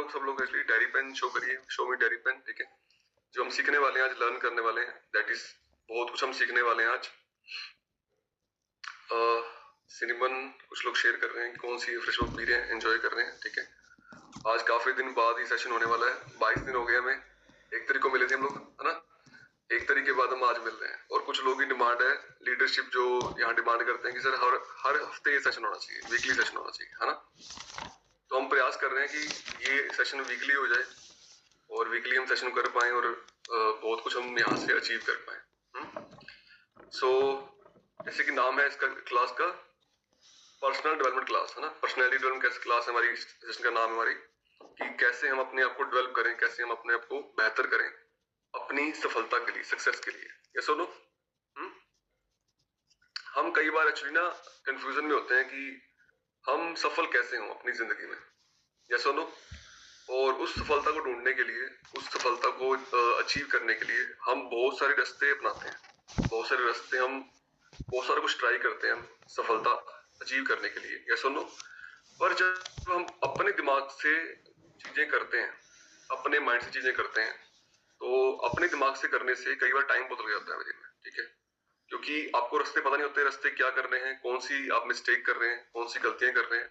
लोग सब लोग एक्चुअली डायरी पेन शो करिए, शो मी डायरी पेन, ठीक है। जो हम सीखने वाले हैं आज, लर्न करने वाले हैं, दैट इज बहुत कुछ हम सीखने वाले हैं आज। सिनेमन कुछ लोग शेयर कर रहे हैं कि कौन सी फ्रेश बुक पी रहे हैं, एंजॉय कर रहे हैं, ठीक है। आज काफी दिन बाद ही सेशन होने वाला है, 22 दिन हो गए हमें, 1 तारीख को मिले थे हम लोग, है ना। 1 तारीख के बाद हम आज मिल रहे हैं। और कुछ लोगों की डिमांड है, लीडरशिप जो यहाँ डिमांड करते हैं कि सर हर हफ्ते ये सेशन होना चाहिए, वीकली सेशन होना चाहिए, है ना। तो हम प्रयास कर रहे हैं कि ये सेशन वीकली हो जाए और वीकली हम सेशन कर पाए और बहुत कुछ हम यहाँ से अचीव कर पाए। सो जैसे कि नाम है इसका क्लास का, पर्सनल डेवलपमेंट क्लास, है ना। पर्सनैलिटी डेवलपमेंट क्लास है हमारी, सेशन का नाम है हमारी, कि कैसे हम अपने आप को डेवलप करें, कैसे हम अपने आप को बेहतर करें अपनी सफलता के लिए, सक्सेस के लिए। ये सुनो, हम कई बार एक्चुअली ना कंफ्यूजन में होते हैं कि हम सफल कैसे हों अपनी जिंदगी में, या सुनो। और उस सफलता को ढूंढने के लिए, उस सफलता को अचीव करने के लिए हम बहुत सारे रास्ते अपनाते हैं, बहुत सारे रास्ते, हम बहुत सारा कुछ ट्राई करते हैं हम सफलता अचीव करने के लिए, या सुनो। पर जब हम अपने दिमाग से चीजें करते हैं, अपने माइंड से चीजें करते हैं, तो अपने दिमाग से करने से कई बार टाइम बहुत लग जाता है मुझे, ठीक है। क्योंकि आपको रास्ते पता नहीं होते, रास्ते क्या करने हैं, कौन सी आप मिस्टेक कर रहे हैं, कौन सी गलतियां कर रहे हैं,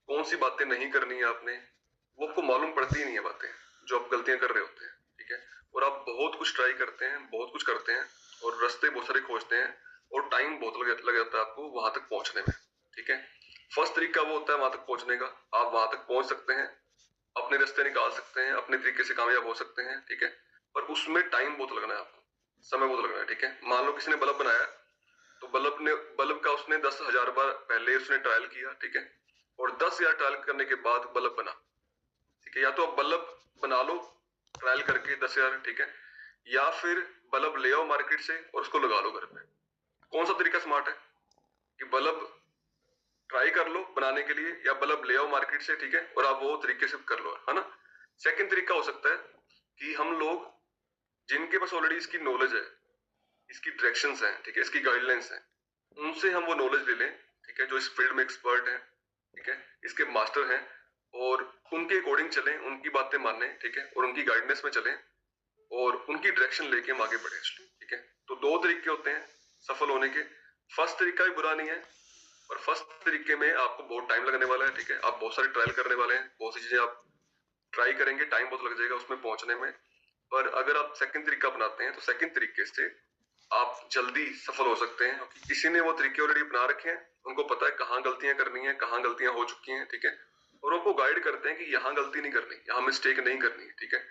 कौन सी बातें नहीं करनी है आपने, वो आपको मालूम पड़ती ही नहीं है बातें जो आप गलतियां कर रहे होते हैं, ठीक है। और आप बहुत कुछ ट्राई करते हैं, बहुत कुछ करते हैं और रास्ते बहुत सारे खोजते हैं और टाइम बहुत लग जाता है आपको वहां तक पहुंचने में, ठीक है। फर्स्ट तरीका वो होता है वहां तक पहुंचने का, आप वहां तक पहुंच सकते हैं, अपने रास्ते निकाल सकते हैं, अपने तरीके से कामयाब हो सकते हैं, ठीक है। पर उसमें टाइम बहुत लगना है आपको, समय बहुत लगना है, ठीक है। मान लो किसी ने बल्ब बनाया, तो बल्ब का उसने 10,000 बार पहले उसने ट्रायल किया, ठीक है। और 10,000 ट्रायल करने के बाद बल्ब बना, ठीक है। या तो आप बल्ब बना लो ट्रायल करके 10,000, ठीक है, या फिर बल्ब ले आओ मार्केट से और उसको लगा लो घर पे। कौन सा तरीका स्मार्ट है कि बल्ब ट्राई कर लो बनाने के लिए, या बल्ब ले आओ मार्केट से, ठीक है, और आप वो तरीके से कर लो, है ना। सेकंड तरीका हो सकता है कि हम लोग जिनके पास ऑलरेडी इसकी नॉलेज है, इसकी डायरेक्शंस हैं, ठीक है, इसकी गाइडलाइंस हैं, उनसे हम वो नॉलेज ले लें, ठीक है, जो इस फील्ड में एक्सपर्ट हैं, ठीक है, इसके मास्टर हैं, और उनके अकॉर्डिंग चलें, उनकी बातें माने, ठीक है, और उनकी गाइडेंस में चलें और उनकी डायरेक्शन लेके हम आगे बढ़े, ठीक है। तो 2 तरीके होते हैं सफल होने के। फर्स्ट तरीका भी बुरा नहीं है, और फर्स्ट तरीके में आपको बहुत टाइम लगने वाला है, ठीक है। आप बहुत सारे ट्रायल करने वाले हैं, बहुत सी चीजें आप ट्राई करेंगे, टाइम बहुत लग जाएगा उसमें पहुंचने में। पर अगर आप सेकंड तरीका अपनाते हैं तो सेकंड तरीके से आप जल्दी सफल हो सकते हैं, क्योंकि किसी ने वो तरीके ऑलरेडी अपना रखे हैं, उनको पता है कहाँ गलतियां करनी है, कहाँ गलतियां हो चुकी हैं, ठीक है। और उनको गाइड करते हैं कि यहाँ गलती नहीं करनी, यहाँ मिस्टेक नहीं करनी है, ठीक है।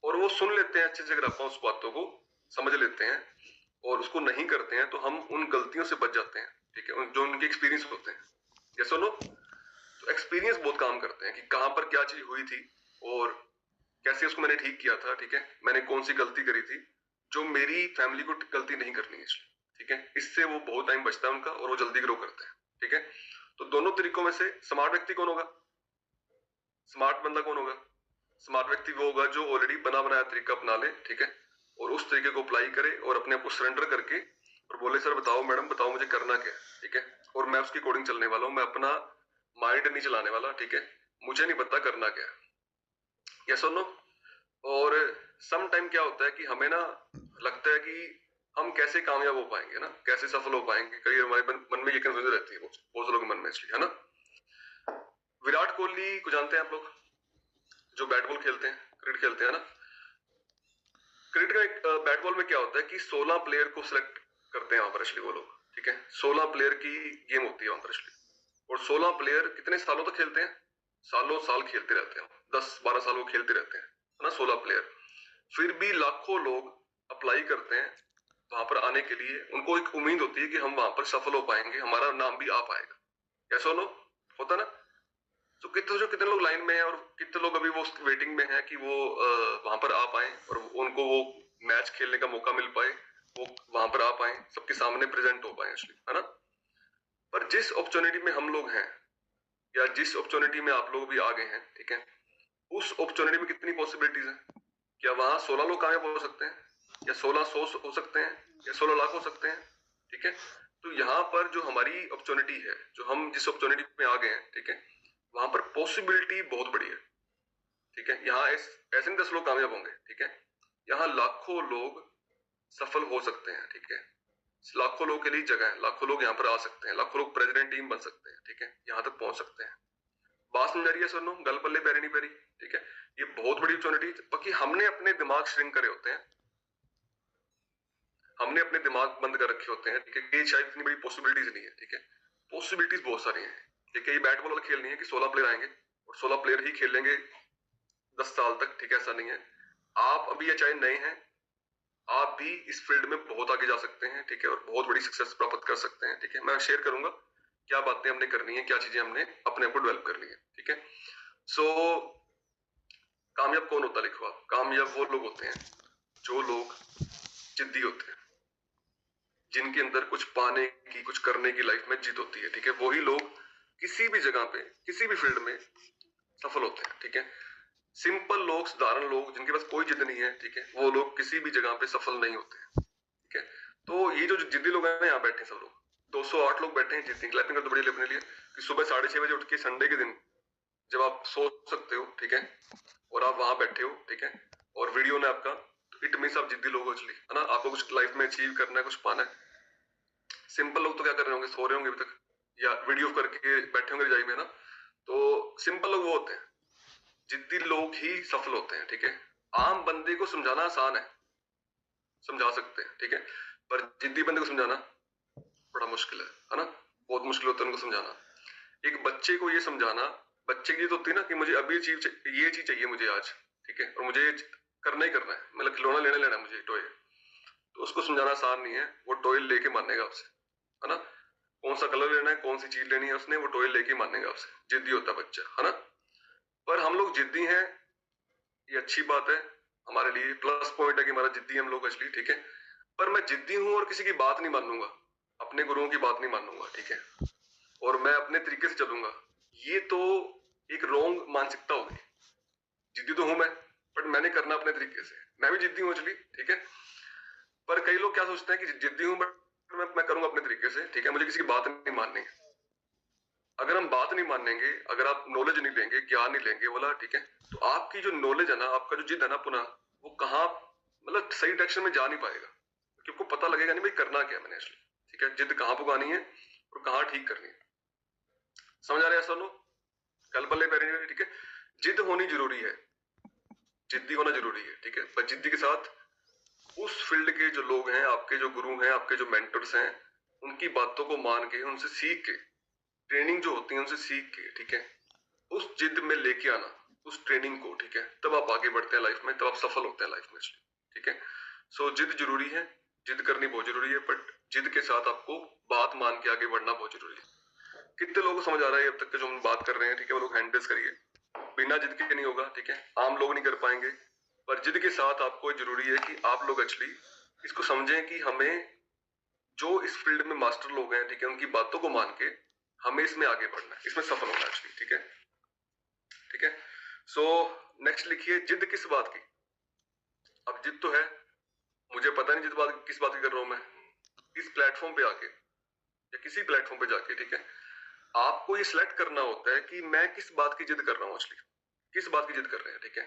और वो सुन लेते हैं अच्छे से, अगर आप उस बातों को समझ लेते हैं और उसको नहीं करते हैं तो हम उन गलतियों से बच जाते हैं, ठीक है, जो उनके एक्सपीरियंस होते हैं। ये सुनो, तो एक्सपीरियंस बहुत काम करते हैं कि कहाँ पर क्या चीज हुई थी और कैसे उसको मैंने ठीक किया था, ठीक है, मैंने कौन सी गलती करी थी जो मेरी फैमिली को गलती नहीं करनी है, ठीक है। इससे वो बहुत टाइम बचता है उनका और वो जल्दी ग्रो करते हैं, ठीक है। तो दोनों तरीकों में से स्मार्ट व्यक्ति कौन होगा, स्मार्ट बंदा कौन होगा? स्मार्ट व्यक्ति वो होगा जो ऑलरेडी बना बनाया तरीका अपना ले, ठीक है, और उस तरीके को अप्लाई करे और अपने आप को सरेंडर करके और बोले सर बताओ मैडम बताओ मुझे करना क्या है, ठीक है, और मैं उसकी अकॉर्डिंग चलने वाला हूँ, मैं अपना माइंड नहीं चलाने वाला, ठीक है, मुझे नहीं पता करना क्या है। यस और नो? और सम टाइम क्या होता है कि हमें ना लगता है कि हम कैसे कामयाब हो पाएंगे ना, कैसे सफल हो पाएंगे, कई हमारे मन में ये कंफ्यूजन रहती है बहुत लोगों के मन में, इसलिए, है ना। विराट कोहली को जानते हैं आप लोग, जो बैट बॉल खेलते हैं, क्रिकेट खेलते हैं ना। क्रिकेट में बैट बॉल में क्या होता है कि 16 प्लेयर को सिलेक्ट करते हैं वहां पर एक्चुअली वो लोग, ठीक है। 16 प्लेयर की गेम होती है वहां पर एक्चुअली, और 16 प्लेयर कितने सालों तक खेलते हैं? सालों साल खेलते रहते हैं, 10-12 साल वो खेलते रहते हैं, है ना, 16 प्लेयर। फिर भी लाखों लोग अप्लाई करते हैं वहां पर आने के लिए, उनको एक उम्मीद होती है कि हम वहां पर सफल हो पाएंगे, हमारा नाम भी आ पाएगा। ऐसा नो होता ना। तो कितने लोग लाइन में हैं और कितने लोग अभी वो वेटिंग में हैं कि वो वहां पर आ पाए और उनको वो मैच खेलने का मौका मिल पाए, वो वहां पर आ पाए, सबके सामने प्रेजेंट हो पाए, है ना। पर जिस अपॉर्चुनिटी में हम लोग हैं या जिस अपॉर्चुनिटी में आप लोग भी आ गए हैं, ठीक है, उस अपॉर्चुनिटी में कितनी पॉसिबिलिटीज हैं? क्या वहां 16 लोग कामयाब हो सकते हैं, या 1600 हो सकते हैं, या 16 लाख हो सकते हैं, ठीक है। तो यहाँ पर जो हमारी अपॉर्चुनिटी है, जो हम जिस अपॉर्चुनिटी में आ गए हैं, ठीक है, वहां पर पॉसिबिलिटी बहुत बड़ी है, ठीक है। यहाँ ऐसे नहीं 10 लोग कामयाब होंगे, ठीक है, यहाँ लाखों लोग सफल हो सकते हैं, ठीक है। लाखों लोग के लिए जगह है, लाखों लोग यहाँ पर आ सकते हैं, लाखों लोग प्रेसिडेंट टीम बन सकते हैं, ठीक है, यहाँ तक पहुंच सकते हैं। बात समझ आ रही है सुनो, गल पल्ले पैरी नहीं पैरी, ठीक है। ये बहुत बड़ी अपॉर्चुनिटी, बाकी हमने अपने दिमाग श्रिंक करे होते हैं, हमने अपने दिमाग बंद कर रखे होते हैं, ठीक है। ये शायद इतनी बड़ी पॉसिबिलिटीज नहीं है, ठीक है। पॉसिबिलिटीज बहुत सारी हैं, ठीक है। ये बैट बॉल वाला खेल नहीं है कि 16 प्लेयर आएंगे और 16 प्लेयर ही खेलेंगे 10 साल तक, ठीक है, ऐसा नहीं है। आप अभी चाहे नए हैं, आप भी इस फील्ड में बहुत आगे जा सकते हैं, ठीक है, और बहुत बड़ी सक्सेस प्राप्त कर सकते हैं, ठीक है। मैं शेयर करूंगा क्या बातें हमने करनी है, क्या चीजें हमने अपने आप को डेवलप करनी है, ठीक है। सो कामयाब कौन होता है, लिखो आप। कामयाब वो लोग होते हैं जो लोग जिद्दी होते हैं, जिनके अंदर कुछ पाने की, कुछ करने की लाइफ में जिद होती है, ठीक है। वही लोग किसी भी जगह पे, किसी भी फील्ड में सफल होते हैं, ठीक है। सिंपल लोग, साधारण लोग, जिनके पास कोई जिद नहीं है, ठीक है, वो लोग किसी भी जगह पे सफल नहीं होते हैं, ठीक है। तो ये जो जिद्दी लोग हैं यहाँ बैठे, सब लोग 208 लोग बैठे हैं जिद्दी, क्लैपिंग कर दो बढ़िया अपने लिए कि सुबह 6:30 बजे उठ के संडे के दिन जब आप सो सकते हो, ठीक है, और आप वहां बैठे हो, ठीक है, और वीडियो ने आपका, इट मींस आप जिद्दी लोग हो एक्चुअली, है ना। आपको कुछ लाइफ में अचीव करना है, कुछ पाना है। सिंपल लोग तो क्या कर रहे होंगे, सो रहे होंगे अभी तक, या वीडियो करके बैठे होंगे रजाई में ना। तो सिंपल लोग वो होते हैं, जिद्दी लोग ही सफल होते हैं, ठीक है। आम बंदे को समझाना आसान है, समझा सकते हैं, ठीक है, पर जिद्दी बंदे को समझाना बड़ा मुश्किल है ना। बहुत मुश्किल होता है उनको समझाना। एक बच्चे को ये समझाना, बच्चे की तो होती है ना कि मुझे अभी ये चीज चाहिए मुझे आज, ठीक है, और मुझे करना ही करना है, मतलब खिलौना लेना है मुझे, टॉय। तो उसको समझाना आसान नहीं है, वो टॉय लेके मानेगा आपसे, है ना। कौन सा कलर लेना है, कौन सी चीज लेनी है उसने, वो टॉय लेके मानेगा आपसे। जिद्दी होता है बच्चा, है ना। पर हम लोग जिद्दी हैं, ये अच्छी बात है, हमारे लिए प्लस पॉइंट है कि हमारा जिद्दी हम लोग असली, ठीक है। पर मैं जिद्दी हूं और किसी की बात नहीं मानूंगा, अपने गुरुओं की बात नहीं मानूंगा, ठीक है, और मैं अपने तरीके से चलूंगा, ये तो एक रॉन्ग मानसिकता होगी। जिद्दी तो हूं मैं, बट मैंने करना अपने तरीके से। मैं भी जिद्दी हूं एक्चुअली, ठीक है, पर कई लोग क्या सोचते हैं कि जिद्दी हूं बट मैं करूंगा अपने तरीके से, ठीक है, मुझे किसी की बात नहीं माननी है। अगर हम बात नहीं मानेंगे, अगर आप नॉलेज नहीं लेंगे, ज्ञान नहीं लेंगे बोला, ठीक है, तो आपकी जो नॉलेज है ना, आपका जो जिद है ना पुनः, वो कहाँ, मतलब सही डायरेक्शन में जा नहीं पाएगा, क्योंकि आपको पता लगेगा नहीं भाई करना क्या है मैंने असली, ठीक है। जिद कहाँ पुगानी है और कहाँ ठीक करनी है, समझ आ रहा है सोनू, कल पल्ले पैरी नहीं, ठीक है। जिद होनी जरूरी है, जिद्दी होना जरूरी है, ठीक है, पर जिद्दी के साथ उस फील्ड के जो लोग हैं, आपके जो गुरु हैं, आपके जो मेंटर्स हैं, उनकी बातों को मान के, उनसे सीख के, ट्रेनिंग जो होती है उनसे सीख के, ठीक है, उस जिद में लेके आना उस ट्रेनिंग को, ठीक है, तब आप आगे बढ़ते हैं लाइफ में, तब आप सफल होते हैं लाइफ में, ठीक है। सो जिद जरूरी है, जिद करनी बहुत जरूरी है, बट जिद के साथ आपको बात मान के आगे बढ़ना बहुत जरूरी है। कितने लोगों को समझ आ रहा है अब तक के जो हम बात कर रहे हैं, ठीक है, वो लोग हैंडल्स करिए। बिना जिद के नहीं होगा, ठीक है, आम लोग नहीं कर पाएंगे, पर जिद के साथ आपको जरूरी है कि आप लोग एक्चुअली इसको समझें कि हमें जो इस फील्ड में मास्टर लोग हैं, ठीक है, उनकी बातों को मान के हमें इसमें आगे बढ़ना है, इसमें सफल होना है, ठीक है, ठीक है। सो नेक्स्ट लिखिए, जिद किस बात की। अब जिद तो है, मुझे पता नहीं जिद बात किस बात की कर रहा हूं मैं। इस प्लेटफॉर्म पे आके या किसी प्लेटफॉर्म पे जाके, ठीक है, आपको ये सिलेक्ट करना होता है कि मैं किस बात की जिद कर रहा हूं एक्चुअली, किस बात की जिद कर रहे हैं, ठीक है।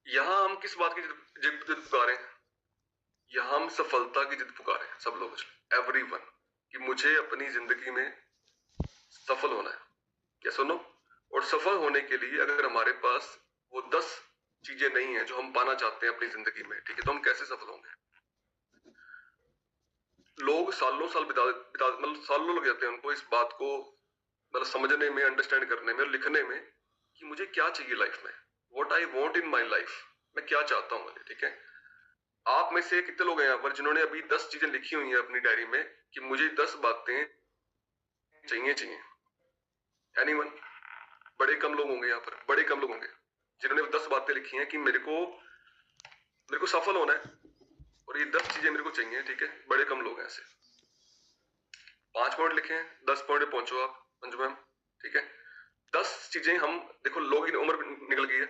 यहां हम किस बात की जिद पुकारे हैं, यहां हम सफलता की जिद पुकारे हैं सब लोग, एवरीवन, कि मुझे अपनी जिंदगी में सफल होना है, क्या सुनो। और सफल होने के लिए अगर हमारे पास वो 10 चीजें नहीं है जो हम पाना चाहते हैं अपनी जिंदगी में, ठीक है, तो हम कैसे सफल होंगे। लोग सालों साल बिता बिता मतलब सालों लग जाते हैं उनको इस बात को मतलब समझने में, अंडरस्टैंड करने में और लिखने में कि मुझे क्या चाहिए लाइफ में, what I want in my life, मैं क्या चाहता हूं, ठीक है। आप में से कितने लोग हैं यहाँ पर जिन्होंने अभी 10 चीजें लिखी हुई हैं अपनी डायरी में कि मुझे 10 बातें चाहिए। एनीवन? बड़े कम लोग होंगे यहाँ पर, बड़े कम लोग होंगे जिन्होंने 10 बातें लिखी हैं कि मेरे को सफल होना है और ये 10 चीजें मेरे को चाहिए, ठीक है। बड़े कम लोग हैं ऐसे। 5 पॉइंट लिखे, 10 पॉइंट पे पहुंचो आप मंजू मैम, ठीक है। 10 चीजें हम देखो, लोग की उम्र निकल गई है,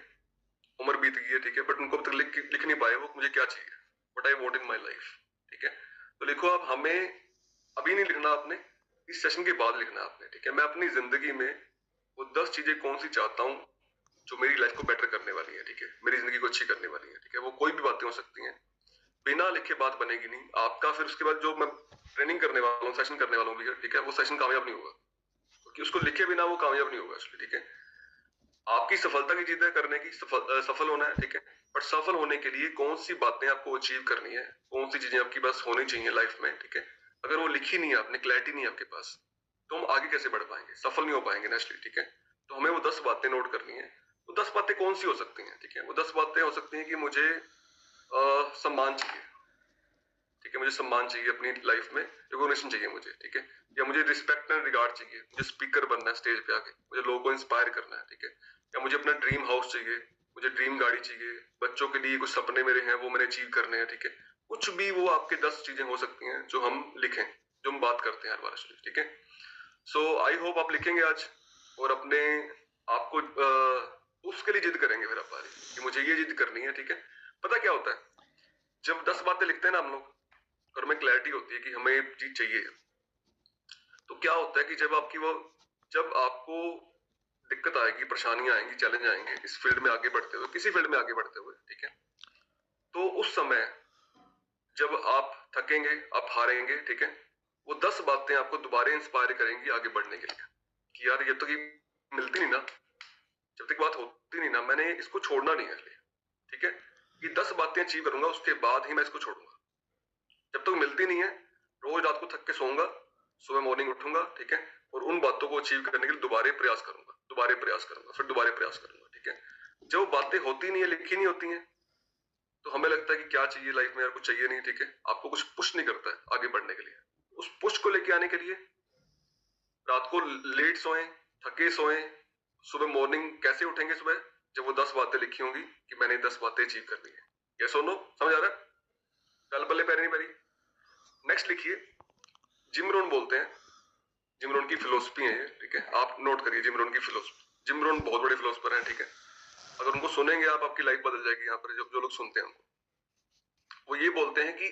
उम्र बीत गई है, ठीक है, बट उनको अब तक लिख नहीं पाए वो मुझे क्या चाहिए, what I want in my life, ठीक है। तो लिखो आप, हमें अभी नहीं लिखना आपने, इस सेशन के बाद लिखना आपने, ठीक है। मैं अपनी जिंदगी में वो 10 चीजें कौन सी चाहता हूँ जो मेरी लाइफ को बेटर करने वाली है, ठीक है, मेरी जिंदगी को अच्छी करने वाली है, ठीक है। वो कोई भी बातें हो सकती हैं, बिना लिखे बात बनेगी नहीं आपका। फिर उसके बाद जो मैं ट्रेनिंग करने वाला हूँ, सेशन करने वाला हूँ, ठीक है, वो सेशन कामयाब नहीं होगा क्योंकि उसको लिखे बिना वो कामयाब नहीं होगा इसलिए, ठीक है। आपकी सफलता की चीज है करने की, सफल होना है, ठीक है। बट सफल होने के लिए कौन सी बातें आपको अचीव करनी है, कौन सी चीजें आपकी पास होनी चाहिए लाइफ में, ठीक है, अगर वो लिखी नहीं है आपने, क्लैरिटी नहीं है आपके पास, तो हम आगे कैसे बढ़ पाएंगे, सफल नहीं हो पाएंगे नेचुरली, ठीक है। तो हमें वो 10 बातें नोट करनी है। वो 10 बातें कौन सी हो सकती हैं, ठीक है। वो 10 बातें हो सकती हैं कि मुझे सम्मान चाहिए, ठीक है, मुझे सम्मान चाहिए अपनी लाइफ में, रिकॉग्निशन चाहिए मुझे, ठीक है, या मुझे रिस्पेक्ट एंड रिगार्ड चाहिए, मुझे स्पीकर बनना है स्टेज पे आके, मुझे लोगों को इंस्पायर करना है, ठीक है, या मुझे अपना ड्रीम हाउस चाहिए, मुझे ड्रीम गाड़ी चाहिए, बच्चों के लिए कुछ सपने मेरे हैं वो मैंने अचीव करने हैं, ठीक है। कुछ भी वो आपके 10 चीजें हो सकती हैं जो हम लिखें, जो हम बात करते हैं हर बार, ठीक है। सो आई होप आप लिखेंगे आज और अपने आपको उसके लिए जिद करेंगे फिर आप बारी कि मुझे ये जिद करनी है, ठीक है। पता क्या होता है, जब 10 बातें लिखते हैं ना हम लोग और हमें क्लैरिटी होती है कि हमें ये चीज चाहिए, तो क्या होता है कि जब आपको दिक्कत आएगी, परेशानियां आएंगी, चैलेंज आएंगे इस फील्ड में आगे बढ़ते हुए, किसी फील्ड में आगे बढ़ते हुए, ठीक है, तो उस समय जब आप थकेंगे, आप हारेंगे, ठीक है, वो 10 बातें आपको दोबारा इंस्पायर करेंगी आगे बढ़ने के लिए कि यार ये तो कि मिलती नहीं ना, जब तक बात होती नहीं ना, मैंने इसको छोड़ना नहीं है, ठीक है। ये 10 बातें अचीव करूंगा, उसके बाद ही मैं इसको छोड़ूंगा। जब तक मिलती नहीं है, रोज रात को थक के सोऊंगा, सुबह मॉर्निंग उठूंगा, ठीक है, और उन बातों को अचीव करने के लिए दोबारा प्रयास करूंगा, फिर दोबारा प्रयास करूंगा, ठीक है। जब वो बातें होती नहीं है, लिखी नहीं होती हैं, तो हमें लगता है कि क्या चाहिए लाइफ में, यार कुछ चाहिए नहीं, ठीक है, आपको कुछ पुश नहीं करता है आगे बढ़ने के लिए। उस पुश को लेके आने के लिए रात को लेट सोएं, थके सोएं, सुबह मॉर्निंग कैसे उठेंगे सुबह, जब वो 10 बातें लिखी होंगी कि मैंने 10 बातें अचीव करनी है। ये सुनो, समझ आ रहा है, पहले पल्ले पैर नहीं पैरी। नेक्स्ट लिखिए, जिम रोन बोलते हैं, जिम रोन की फिलोसफी है ये, ठीक है, आप नोट करिए जिम रोन की फिलोसफी। जिम रोन बहुत बड़े फिलोसफर हैं, ठीक है, अगर उनको सुनेंगे आप, आपकी लाइफ बदल जाएगी। यहाँ पर जो लोग सुनते हैं उनको, वो ये बोलते हैं कि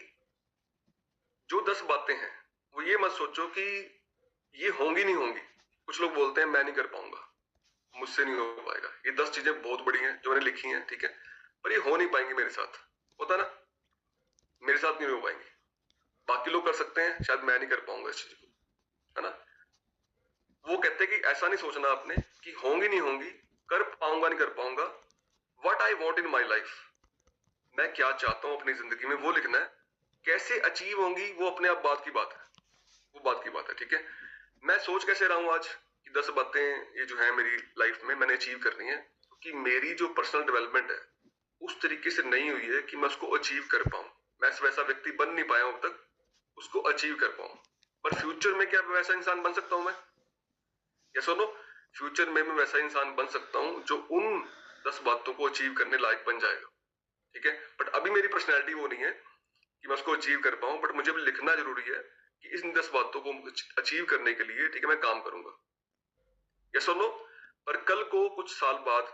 जो 10 बातें हैं वो ये मत सोचो कि ये होंगी नहीं होंगी। कुछ लोग बोलते हैं मैं नहीं कर पाऊंगा, मुझसे नहीं हो पाएगा, ये 10 चीजें बहुत बड़ी हैं जो मैंने लिखी हैं, ठीक है, पर ये हो नहीं पाएंगी मेरे साथ, होता ना, मेरे साथ नहीं हो पाएंगी, बाकी लोग कर सकते हैं, शायद मैं नहीं कर पाऊंगा इस चीज को, है ना। वो कहते हैं कि ऐसा नहीं सोचना आपने कि होंगी नहीं होंगी, कर पाऊंगा नहीं कर पाऊंगा, what I want in my life, मैं क्या चाहता हूं अपनी जिंदगी में वो लिखना है। कैसे अचीव होंगी वो अपने आप बात की बात है, वो बात की बात है, ठीक है। मैं सोच कैसे रहा हूं आज कि 10 बातें ये जो है मेरी लाइफ में मैंने अचीव करनी है, क्योंकि मेरी जो पर्सनल डेवलपमेंट है उस तरीके से नहीं हुई है कि मैं उसको अचीव कर पाऊं। मैं वैसा व्यक्ति बन नहीं पाया हूं अब तक उसको अचीव कर पाऊं, पर फ्यूचर में क्या वैसा इंसान बन सकता हूं मैं, या सुनो, फ्यूचर में मैं वैसा इंसान बन सकता हूं जो उन 10 बातों को अचीव करने लायक बन जाएगा, ठीक है। बट अभी मेरी पर्सनैलिटी वो नहीं है कि मैं उसको अचीव कर पाऊं, बट मुझे भी लिखना जरूरी है कि इन 10 बातों को अचीव करने के लिए, ठीक है, मैं काम करूंगा, या सुनो। पर कल को कुछ साल बाद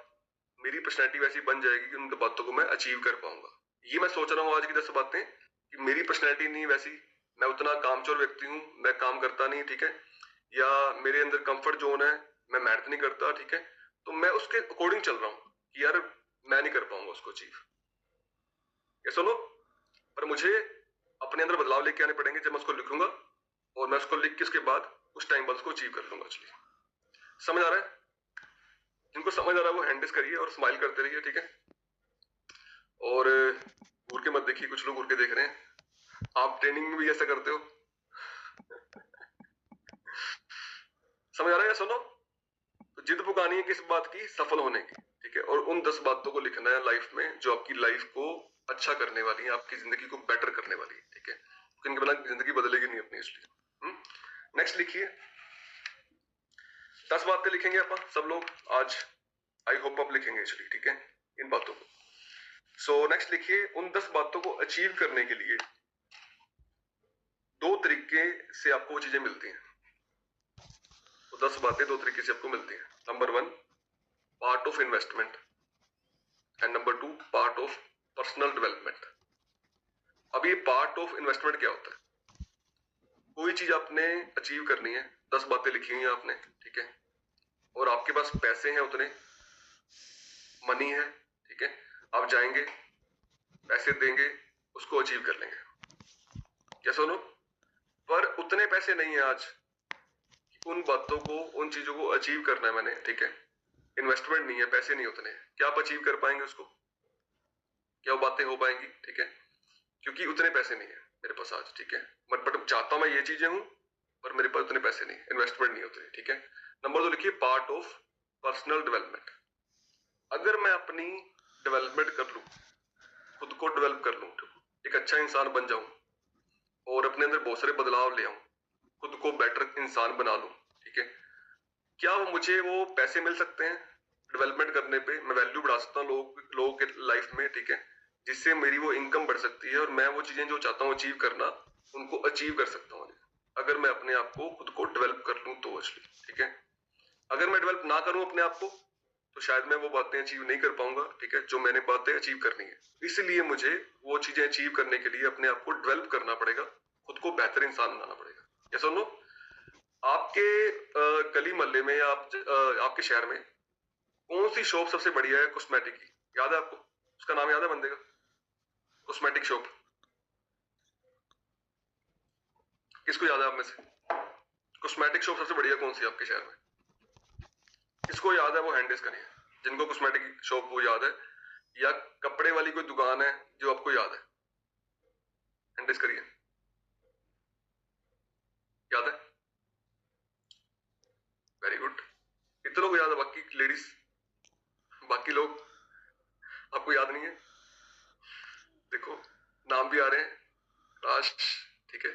मेरी पर्सनैलिटी वैसी बन जाएगी कि उन बातों को मैं अचीव कर पाऊंगा। ये मैं सोच रहा हूँ आज की 10 बातें कि मेरी पर्सनैलिटी नहीं वैसी, मैं उतना कामचोर व्यक्ति हूँ, मैं काम करता नहीं, ठीक है, या मेरे अंदर कंफर्ट जोन है, मैं मेहनत नहीं करता, ठीक है, तो मैं उसके अकॉर्डिंग चल रहा हूँ कि यार मैं नहीं कर पाऊंगा उसको अचीव, ये सुनो। पर मुझे अपने अंदर बदलाव लेके आने पड़ेंगे जब मैं उसको लिखूंगा, और मैं उसको लिख के उसके बाद उस टाइम बाद उसको अचीव कर लूंगा। समझ आ रहा है, जिनको समझ आ रहा है वो हैंड रेस करिए और स्माइल करते रहिए, ठीक है, और घूर के मत देखिए, कुछ लोग घूर के देख रहे हैं, आप ट्रेनिंग में भी ऐसा करते हो। समझ आ रहा है, सुनो, तो जिद पुकानी है किस बात की, सफल होने की, ठीक है, और उन 10 बातों को लिखना है लाइफ में जो आपकी लाइफ को अच्छा करने वाली है, आपकी जिंदगी को बेटर करने वाली है, ठीक है, इनके बिना जिंदगी बदलेगी नहीं अपनी, इसलिए। नेक्स्ट लिखिए, 10 बातें लिखेंगे आप सब लोग आज, आई होप आप लिखेंगे इसलिए, ठीक है, इन बातों को। सो नेक्स्ट लिखिए, उन 10 बातों को अचीव करने के लिए 2 तरीके से आपको वो चीजें मिलती हैं, तो 10 बातें 2 तरीके से आपको मिलती हैं। Number 1 part of investment and number 2 part of personal development. अब ये पार्ट ऑफ इन्वेस्टमेंट क्या होता है, कोई चीज आपने अचीव करनी है, 10 बातें लिखी हुई हैं आपने, ठीक है, और आपके पास पैसे हैं उतने, मनी है, ठीक है, आप जाएंगे, पैसे देंगे, उसको अचीव कर लेंगे, क्या सुनो। पर उतने पैसे नहीं है आज कि उन बातों को, उन चीजों को अचीव करना है मैंने, ठीक है। इन्वेस्टमेंट नहीं है, पैसे नहीं उतने, क्या आप अचीव कर पाएंगे उसको, क्या वो बातें हो पाएंगी, ठीक है, क्योंकि उतने पैसे नहीं है मेरे पास आज, ठीक है। बट चाहता मैं ये चीजें हूं, पर मेरे पास उतने पैसे नहीं, इन्वेस्टमेंट नहीं उतने, ठीक है। नंबर 2 लिखिए, पार्ट ऑफ पर्सनल डेवलपमेंट। अगर मैं अपनी डेवलपमेंट कर लूं, खुद को डेवलप कर लूं, एक अच्छा इंसान बन जाऊं और अपने अंदर बहुत सारे बदलाव ले आऊं, खुद को बेटर इंसान बना लूं, ठीक है, क्या वो मुझे वो पैसे मिल सकते हैं डेवलपमेंट करने पे, मैं वैल्यू बढ़ा सकता हूँ लोगों के लाइफ में, ठीक है, जिससे मेरी वो इनकम बढ़ सकती है और मैं वो चीजें जो चाहता हूँ अचीव करना, उनको अचीव कर सकता हूँ अगर मैं अपने आप को खुद को डेवलप कर लूं तो एक्चुअली, ठीक है। अगर मैं डेवलप ना करूं अपने आप को तो शायद मैं वो बातें अचीव नहीं कर पाऊंगा, ठीक है, जो मैंने बातें अचीव करनी है। इसलिए मुझे वो चीजें अचीव करने के लिए अपने आप को डेवलप करना पड़ेगा, खुद को बेहतर इंसान बनाना पड़ेगा। या सुनो, आपके गली मोहल्ले में या आपके शहर में कौन सी शॉप सबसे बढ़िया है कॉस्मेटिक की, याद है आपको? उसका नाम याद है बंदे का? कॉस्मेटिक शॉप किसको याद है आप में से? कॉस्मेटिक शॉप सबसे बढ़िया कौन सी है आपके शहर में? किसको याद है? वो हैंड रेज करिए जिनको कॉस्मेटिक शॉप वो याद है, या कपड़े वाली कोई दुकान है जो आपको याद है, हैंड रेज करिए। याद है? वेरी गुड, इतने लोग याद है, बाकी लेडीज, बाकी लोग आपको याद नहीं है? देखो नाम भी आ रहे हैं, राश, ठीक है।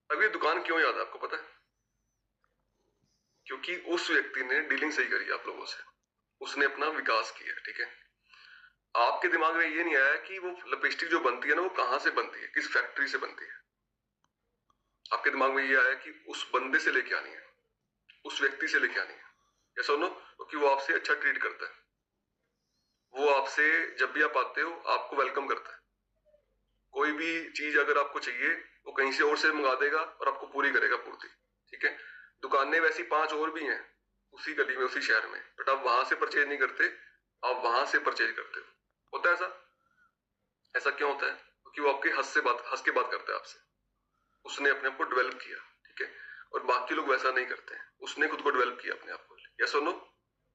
अब ये दुकान क्यों याद है आपको पता है? क्योंकि उस व्यक्ति ने डीलिंग सही करी आप लोगों से, उसने अपना विकास किया, ठीक है। आपके दिमाग में ये नहीं आया कि वो लिपस्टिक जो बनती है ना, वो कहां से बनती है, किस फैक्ट्री से बनती है। आपके दिमाग में ये आया कि उस बंदे से लेके आनी है, उस व्यक्ति से लेके आनी है, या सुनो, क्योंकि वो आपसे अच्छा ट्रीट करता है, वो आपसे जब भी आप आते हो आपको वेलकम करता है। कोई भी चीज अगर आपको चाहिए वो कहीं से और से मंगा देगा और आपको पूरी करेगा पूर्ति, ठीक है। दुकानें वैसी 5 और भी हैं उसी गली में, उसी शहर में, बट आप वहां से परचेज नहीं करते, आप वहां से परचेज करते हो। होता है ऐसा? ऐसा क्यों होता है? क्योंकि वो आपके हंस के बात करता है आपसे, उसने अपने आप को डेवलप किया, ठीक है। और बाकी लोग वैसा नहीं करते हैं, उसने खुद को डेवलप किया अपने आप को। या सुनो,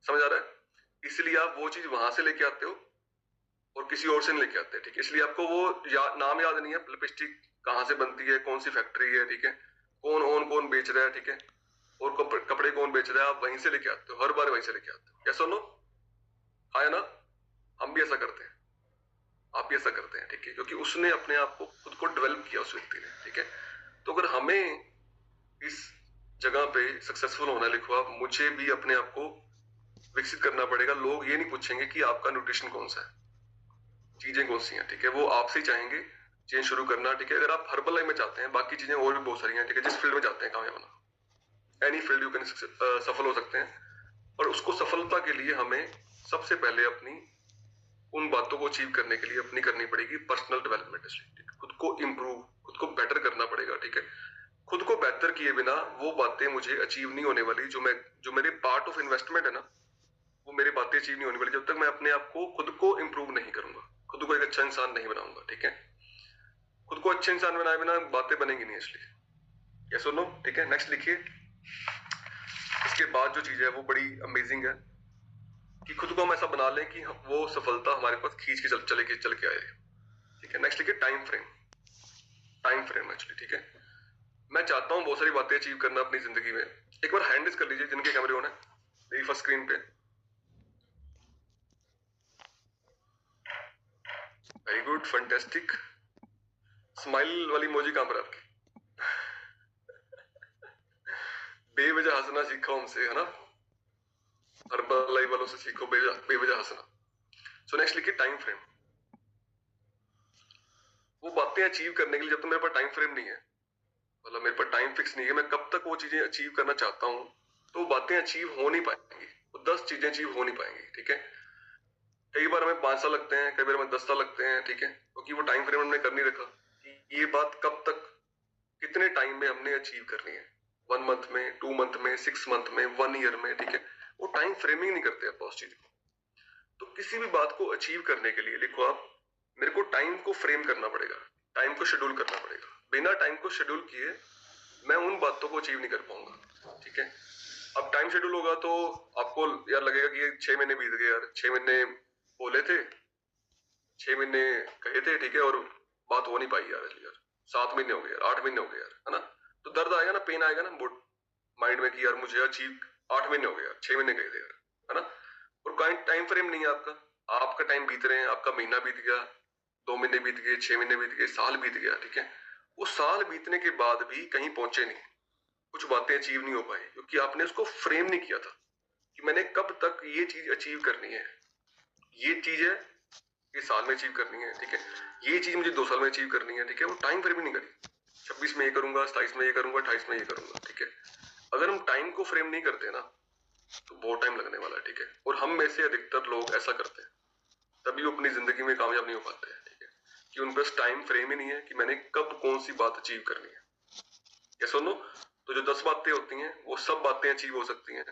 समझ आ रहा है? इसलिए आप वो चीज वहां से लेके आते हो और किसी और से नहीं लेके आते, ठीक है। इसलिए आपको वो नाम याद नहीं है, लिपस्टिक कहाँ से बनती है, कौन सी फैक्ट्री है, ठीक है, कौन बेच रहा है, ठीक है, और कपड़े कौन बेच रहा है, आप वहीं से लेके आते हो, हर बार वहीं से लेके आते हो। या सुनो, हाँ है ना? हम भी ऐसा करते हैं, आप भी ऐसा करते हैं, ठीक है, क्योंकि उसने अपने आप को खुद को डेवलप किया उस व्यक्ति ने, ठीक है। तो अगर हमें इस जगह पे सक्सेसफुल होना, लिखो आप, मुझे भी अपने आप को विकसित करना पड़ेगा। लोग ये नहीं पूछेंगे कि आपका न्यूट्रिशन कौन सा है, चीजें कौन सी हैं, ठीक है, वो आपसे ही चाहेंगे चेंज शुरू करना, ठीक है। अगर आप हर्बल लाइफ में चाहते हैं, बाकी चीजें और भी बहुत सारी हैं, ठीक है, जिस फील्ड में चाहते हैं कामयाब होना, एनी फील्ड यू कैन सफल हो सकते हैं। और उसको सफलता के लिए हमें सबसे पहले अपनी उन बातों को अचीव करने के लिए अपनी करनी पड़ेगी पर्सनल डेवलपमेंट, ठीक है, खुद को इम्प्रूव, खुद को बेटर करना पड़ेगा, ठीक है। खुद को बेहतर किए बिना वो बातें मुझे अचीव नहीं होने वाली, जो मेरे पार्ट ऑफ इन्वेस्टमेंट है ना, वो मेरी बातें अचीव नहीं होने वाली जब तक मैं अपने आप को, खुद को इम्प्रूव नहीं करूंगा, खुद को एक अच्छा इंसान नहीं बनाऊंगा, ठीक है। खुद को अच्छा इंसान बनाए बिना बातें बनेंगी नहीं, इसलिए। ये सुनो, ठीक है, नेक्स्ट लिखिए। इसके बाद जो चीज है वो बड़ी अमेजिंग है कि खुद को हम ऐसा बना लें कि वो सफलता हमारे पास खींच के चल के आए, ठीक है। नेक्स्ट लिखिए, time frame. Time frame actually, ठीक है, मैं चाहता हूँ बहुत सारी बातें अचीव करना अपनी जिंदगी में। एक बार हैंड रेज कर लीजिए जिनके कैमरे ऑन है मेरी फर्स्ट स्क्रीन पे। Very good, fantastic. स्माइल वाली इमोजी कहां पर है आपकी? बेवजह हंसना सीखो हमसे, है ना, हर्बल लाइफ वालों से सीखो बेवजह हंसना। सो नेक्स्ट लिखिए, टाइम फ्रेम। वो बातें अचीव करने के लिए जब तक मेरे पास टाइम फ्रेम नहीं है, मतलब मेरे पास टाइम फिक्स नहीं है, मैं कब तक वो चीजें अचीव करना चाहता हूँ, तो वो बातें अचीव हो नहीं पाएंगी, वो 10 चीजें अचीव हो नहीं पाएंगी, ठीक है। कई बार हमें 5 साल लगते हैं, कई बार हमें 10 साल लगते हैं, ठीक है, क्योंकि वो टाइम फ्रेम हमने कर नहीं रखा कि ये बात कब तक, कितने टाइम में हमने अचीव करनी है, 1 मंथ में, 2 मंथ में, 6 मंथ में, 1 ईयर में, ठीक है। वो टाइम फ्रेमिंग नहीं करते आप उस चीज को। तो किसी भी बात को अचीव करने के लिए लिखो आप, मेरे को टाइम को फ्रेम करना पड़ेगा, टाइम को शेड्यूल करना पड़ेगा। बिना टाइम को शेड्यूल किए मैं उन बातों को अचीव नहीं कर पाऊंगा, ठीक है। अब टाइम शेड्यूल होगा तो आपको यार लगेगा कि ये 6 महीने बीत गए यार, 6 महीने बोले थे, 6 महीने कहे थे, ठीक है, और बात हो नहीं पाई यार 7 महीने हो गए यार, 8 महीने हो गए यार, है ना। तो दर्द आएगा ना, पेन आएगा ना माइंड में कि यार मुझे अचीव 8 महीने हो गए यार, 6 महीने गए थे यार, है ना। और टाइम फ्रेम नहीं है आपका टाइम बीत रहे हैं, आपका महीना बीत गया, 2 महीने बीत गए, 6 महीने बीत गए, साल बीत गया, ठीक है। वो साल बीतने के बाद भी कहीं पहुंचे नहीं, कुछ बातें अचीव नहीं हो पाई, क्योंकि आपने उसको फ्रेम नहीं किया था कि मैंने कब तक ये चीज अचीव करनी है। ये चीज है ये साल में अचीव करनी है, ठीक है, ये चीज मुझे 2 साल में अचीव करनी है, ठीक है। वो टाइम फ्रेम ही नहीं करी, 26 में ये करूंगा, 27 में ये करूंगा, 28 में ये करूंगा, ठीक है। अगर हम टाइम को फ्रेम नहीं करते ना तो बहुत टाइम लगने वाला है, ठीक है। और हम में से अधिकतर लोग ऐसा करते हैं, तभी वो अपनी जिंदगी में कामयाब नहीं हो पाते हैं, ठीक है, कि उन पास टाइम फ्रेम ही नहीं है कि मैंने कब कौन सी बात अचीव करनी है। ये सुनो, तो जो 10 बातें होती हैं वो सब बातें अचीव हो सकती हैं,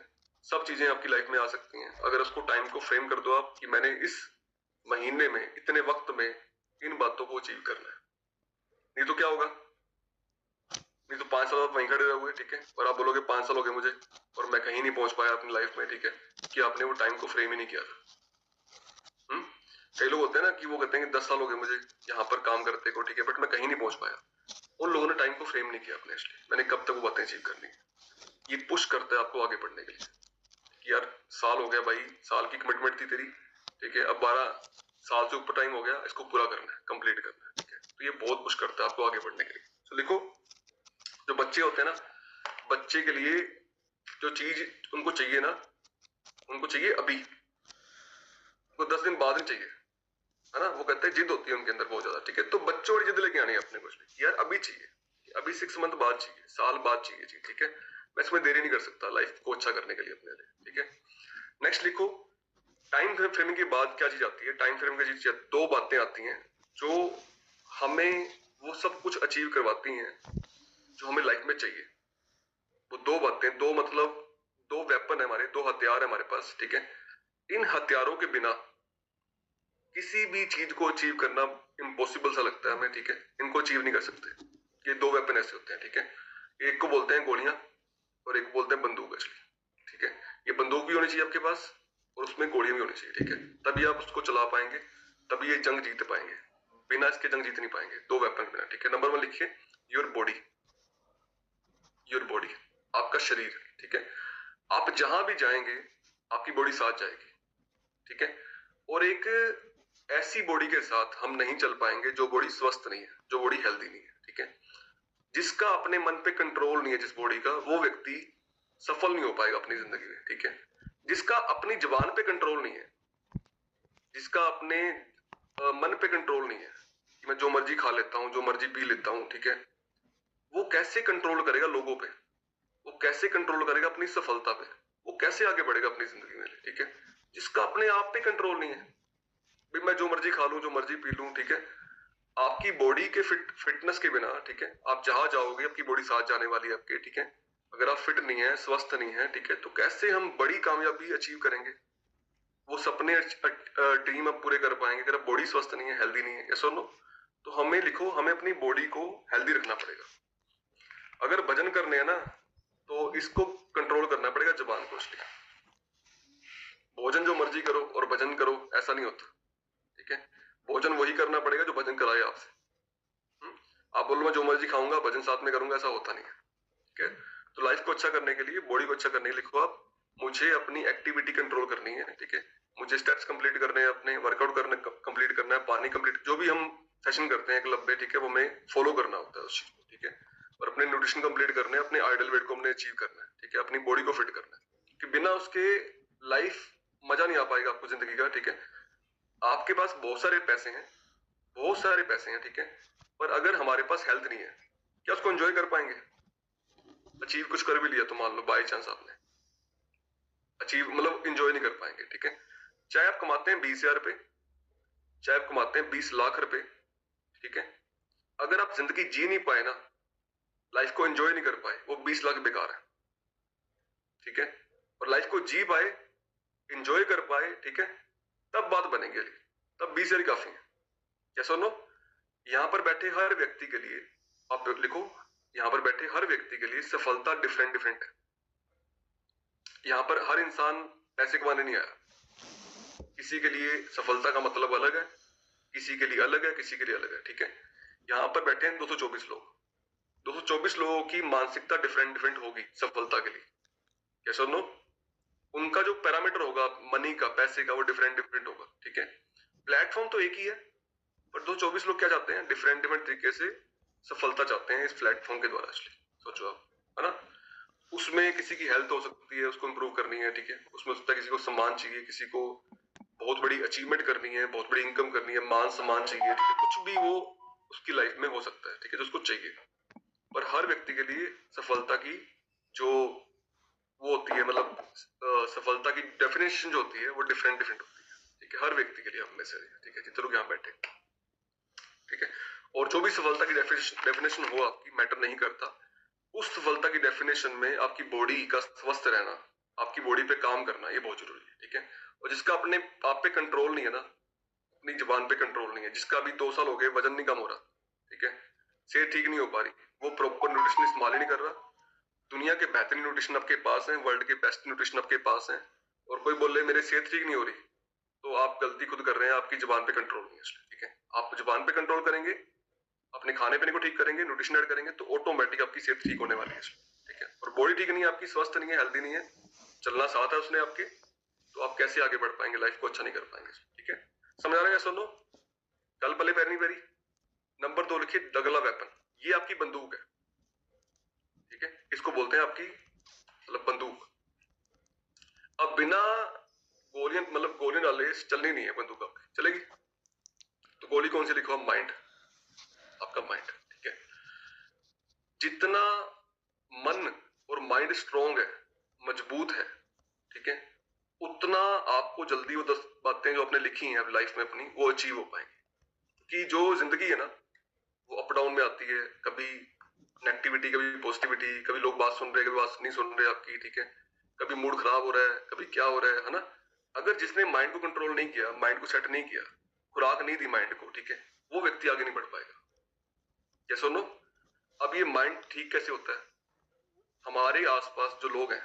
सब चीजें आपकी लाइफ में आ सकती हैं, अगर उसको टाइम को फ्रेम कर दो आप कि मैंने इस महीने में इतने वक्त में इन बातों को अचीव करना है। नहीं तो क्या होगा, नहीं तो 5 साल आप वहीं खड़े रहोगे, ठीक है, और आप बोलोगे 5 साल हो गए मुझे और मैं कहीं नहीं पहुंच पाया अपनी लाइफ में, ठीक है, कि आपने वो टाइम को फ्रेम ही नहीं किया था। कई लोग होते हैं ना कि वो कहते हैं कि 10 साल हो गए मुझे यहाँ पर काम करते को, ठीक है, बट मैं कहीं नहीं पहुंच पाया। उन लोगों ने टाइम को फ्रेम नहीं किया अपने, इसलिए मैंने कब तक वो बातें अचीव करनी है। ये पुश करता है आपको आगे बढ़ने के लिए कि यार साल हो गया भाई, साल की कमिटमेंट थी तेरी, ठीक है, अब 12 साल से ऊपर टाइम हो गया, इसको पूरा करना है, कंप्लीट करना है, ठीक है। तो ये बहुत पुश करता है आपको आगे बढ़ने के लिए। तो लिखो, जो बच्चे होते हैं ना, बच्चे के लिए जो चीज उनको चाहिए ना, उनको चाहिए अभी, उनको 10 दिन बाद नहीं चाहिए, है ना। वो कहते हैं जिद होती है उनके अंदर बहुत ज्यादा, ठीक है। तो बच्चों वाली जिद लेके आनी है अपने कुछ यार, अभी चाहिए, अभी 6 मंथ बाद चाहिए, साल बाद चाहिए, ठीक है। मैं इसमें देरी नहीं कर सकता लाइफ को अच्छा करने के लिए अपने लिए, ठीक है। नेक्स्ट लिखो, टाइम फ्रेमिंग के बाद क्या चीज आती है। टाइम फ्रेमिंग की चीज 2 बातें आती हैं जो हमें वो सब कुछ अचीव करवाती हैं जो हमें लाइफ में चाहिए। वो 2 बातें, 2 मतलब 2 वेपन है हमारे, 2 हथियार है हमारे पास, ठीक है। इन हथियारों के बिना किसी भी चीज को अचीव करना इम्पॉसिबल सा लगता है हमें, ठीक है। इनको अचीव नहीं कर सकते। ये 2 वेपन ऐसे होते हैं, ठीक है। एक को बोलते हैं गोलियां और एक को बोलते हैं बंदूक, असली, ठीक है। ये बंदूक भी होनी चाहिए आपके पास और उसमें गोलियां भी होनी चाहिए, ठीक है, तभी आप उसको चला पाएंगे, तभी ये जंग जीत पाएंगे। बिना इसके जंग जीत नहीं पाएंगे 2 वेपन बिना, ठीक है। नंबर 1 लिखिए, योर बॉडी, योर बॉडी, आपका शरीर, ठीक है। आप जहां भी जाएंगे आपकी बॉडी साथ जाएगी, ठीक है। और एक ऐसी बॉडी के साथ हम नहीं चल पाएंगे जो बॉडी स्वस्थ नहीं है, जो बॉडी हेल्दी नहीं है, ठीक है। जिसका अपने मन पे कंट्रोल नहीं है जिस बॉडी का, वो व्यक्ति सफल नहीं हो पाएगा अपनी जिंदगी में, ठीक है। जिसका अपनी जुबान पे कंट्रोल नहीं है, जिसका अपने मन पे कंट्रोल नहीं है कि मैं जो मर्जी खा लेता हूँ, जो मर्जी पी लेता हूँ, ठीक है, वो कैसे कंट्रोल करेगा लोगों पे, वो कैसे कंट्रोल करेगा अपनी सफलता पे, वो कैसे आगे बढ़ेगा अपनी जिंदगी में, ठीक है। जिसका अपने आप पे कंट्रोल नहीं है, भाई मैं जो मर्जी खा लूं, जो मर्जी पी लूं, ठीक है। आपकी बॉडी के फिटनेस के बिना, ठीक है, आप जहां जाओगे आपकी बॉडी साथ जाने वाली है आपके, ठीक है। अगर आप फिट नहीं है, स्वस्थ नहीं है, ठीक है, तो कैसे हम बड़ी कामयाबी अचीव करेंगे, वो सपने ड्रीम आप पूरे कर पाएंगे अगर बॉडी स्वस्थ नहीं है, हेल्दी नहीं है। यस और नो? तो हमें लिखो, हमें अपनी बॉडी को हेल्दी रखना पड़ेगा। अगर वजन करने हैं ना तो इसको कंट्रोल करना पड़ेगा, जुबान को। इसलिए भोजन जो मर्जी करो और वजन करो ऐसा नहीं होता, ठीक है। भोजन वही करना पड़ेगा जो वजन कराए आपसे। आप बोलो मैं जो मर्जी खाऊंगा वजन साथ में करूंगा, ऐसा होता नहीं है, ठीक है। तो लाइफ को अच्छा करने के लिए, बॉडी को अच्छा करने के लिए लिखो आप, मुझे अपनी एक्टिविटी कंट्रोल करनी है, ठीक है। मुझे स्टेप्स कंप्लीट करने हैं, अपने वर्कआउट करना कंप्लीट करना है, पानी कंप्लीट, जो भी हम सेशन करते हैं क्लब में, ठीक है, वो हमें फॉलो करना होता है उस चीज को, ठीक है। और अपने न्यूट्रिशन कंप्लीट करने हैं, अपने आइडियल वेट को हमने अचीव करना है, ठीक है, अपनी बॉडी को फिट करना है। कि बिना उसके लाइफ मजा नहीं आ पाएगा आपको जिंदगी का, ठीक है। आपके पास बहुत सारे पैसे हैं, बहुत सारे पैसे हैं, ठीक है, पर अगर हमारे पास हेल्थ नहीं है, क्या उसको एंजॉय कर पाएंगे? अचीव कुछ कर भी लिया तो मान लो बाई चांस आपने अचीव, मतलब एंजॉय नहीं कर पाएंगे, ठीक है। चाहे आप कमाते हैं 20,000 रुपए, चाहे आप कमाते हैं 20 लाख रुपए, ठीक है, अगर आप जिंदगी जी नहीं पाए ना, लाइफ को एंजॉय नहीं कर पाए, वो 20 लाख बेकार है, ठीक है। और लाइफ को जी पाए, एंजॉय कर पाए, ठीक है, तब बात बनेगी, तब 20 ईयर काफी है। क्या सुनो, यहाँ पर बैठे हर व्यक्ति के लिए, आप लिखो, यहाँ पर बैठे हर व्यक्ति के लिए सफलता डिफरेंट डिफरेंट है। यहाँ पर हर इंसान पैसे कमाने नहीं आया, किसी के लिए सफलता का मतलब अलग है, किसी के लिए अलग है, किसी के लिए अलग है, ठीक है। यहाँ पर बैठे हैं 224 लोग, 224 लोगों की मानसिकता डिफरेंट डिफरेंट होगी सफलता के लिए। क्या सुनो, उनका जो पैरामीटर होगा मनी का, पैसे का, वो डिफरेंट डिफरेंट होगा, ठीक है। प्लेटफॉर्म तो एक ही है, पर 224 लोग क्या चाहते हैं, डिफरेंट डिफरेंट तरीके से सफलता चाहते हैं इस प्लेटफॉर्म के द्वारा। इसलिए सोचो आप, है ना, उसमें किसी की हेल्थ हो सकती है, उसको इंप्रूव करनी है, ठीक है। उसमें हो सकता है किसी को सम्मान चाहिए, किसी को बहुत बड़ी अचीवमेंट करनी है, बहुत बड़ी इनकम करनी है, मान सम्मान चाहिए, ठीक है। कुछ भी वो उसकी लाइफ में हो सकता है, ठीक है, जो उसको चाहिए। पर हर व्यक्ति के लिए सफलता की जो वो होती है, मतलब सफलता की डेफिनेशन जो होती है वो डिफरेंट डिफरेंट होती है, ठीक है, हर व्यक्ति के लिए, हम में से, ठीक है, जितने लोग यहाँ बैठे, ठीक है। और जो भी सफलता की डेफिनेशन हो आपकी, मैटर नहीं करता। उस सफलता की डेफिनेशन में आपकी बॉडी का स्वस्थ रहना, आपकी बॉडी पे काम करना, ये बहुत जरूरी है, ठीक है। और जिसका अपने आप पे कंट्रोल नहीं है ना, अपनी जुबान पे कंट्रोल नहीं है, जिसका अभी 2 साल हो गए वजन नहीं कम हो रहा, ठीक है, सेहत ठीक नहीं हो पा रही, वो प्रॉपर न्यूट्रिशन इस्तेमाल ही नहीं कर रहा। दुनिया के बेहतरीन न्यूट्रिशन आपके पास है, वर्ल्ड के बेस्ट न्यूट्रिशन आपके पास है, और कोई बोले मेरे सेहत ठीक नहीं हो रही, तो आप गलती खुद कर रहे हैं, आपकी जुबान पे कंट्रोल नहीं है इसलिए, ठीक है। आप जुबान पे कंट्रोल करेंगे, अपने खाने पीने को ठीक करेंगे, न्यूट्रिशन ऐड करेंगे, तो ऑटोमेटिक आपकी सेहत ठीक होने वाली है इसलिए, ठीक है। और बॉडी ठीक नहीं है आपकी, स्वस्थ नहीं है, हेल्दी नहीं है, चलना साथ है उसने आपके, तो आप कैसे आगे बढ़ पाएंगे, लाइफ को अच्छा नहीं कर पाएंगे, ठीक है। समझ आ रहा है? सुनो, कल पले पैर नहीं पैरी। नंबर 2 लिखिए, दगला वेपन। ये आपकी बंदूक है, ठीक है, इसको बोलते हैं आपकी मतलब बंदूक। अब बिना गोलियां, मतलब गोलियां डाले चलनी नहीं है बंदूक, आपकी चलेगी? तो गोली कौन सी लिखो? माइंड, आपका माइंड, ठीक है। जितना मन और माइंड स्ट्रॉन्ग है, मजबूत है, ठीक है, उतना आपको जल्दी वो 10 बातें जो आपने लिखी हैं लाइफ में अपनी, वो अचीव हो पाएंगी। कि जो जिंदगी है ना, वो अप डाउन में आती है, कभी नेगेटिविटी, कभी पॉजिटिविटी, कभी लोग बात सुन रहे हैं, कभी बात नहीं सुन रहे आपकी, ठीक है, कभी मूड खराब हो रहा है, कभी क्या हो रहा है ना। अगर जिसने माइंड को कंट्रोल नहीं किया, माइंड को सेट नहीं किया, खुराक नहीं दी माइंड को, ठीक है, वो व्यक्ति आगे नहीं बढ़ पाएगा। क्या सुनो, अब ये माइंड ठीक कैसे होता है? हमारे आसपास जो लोग हैं,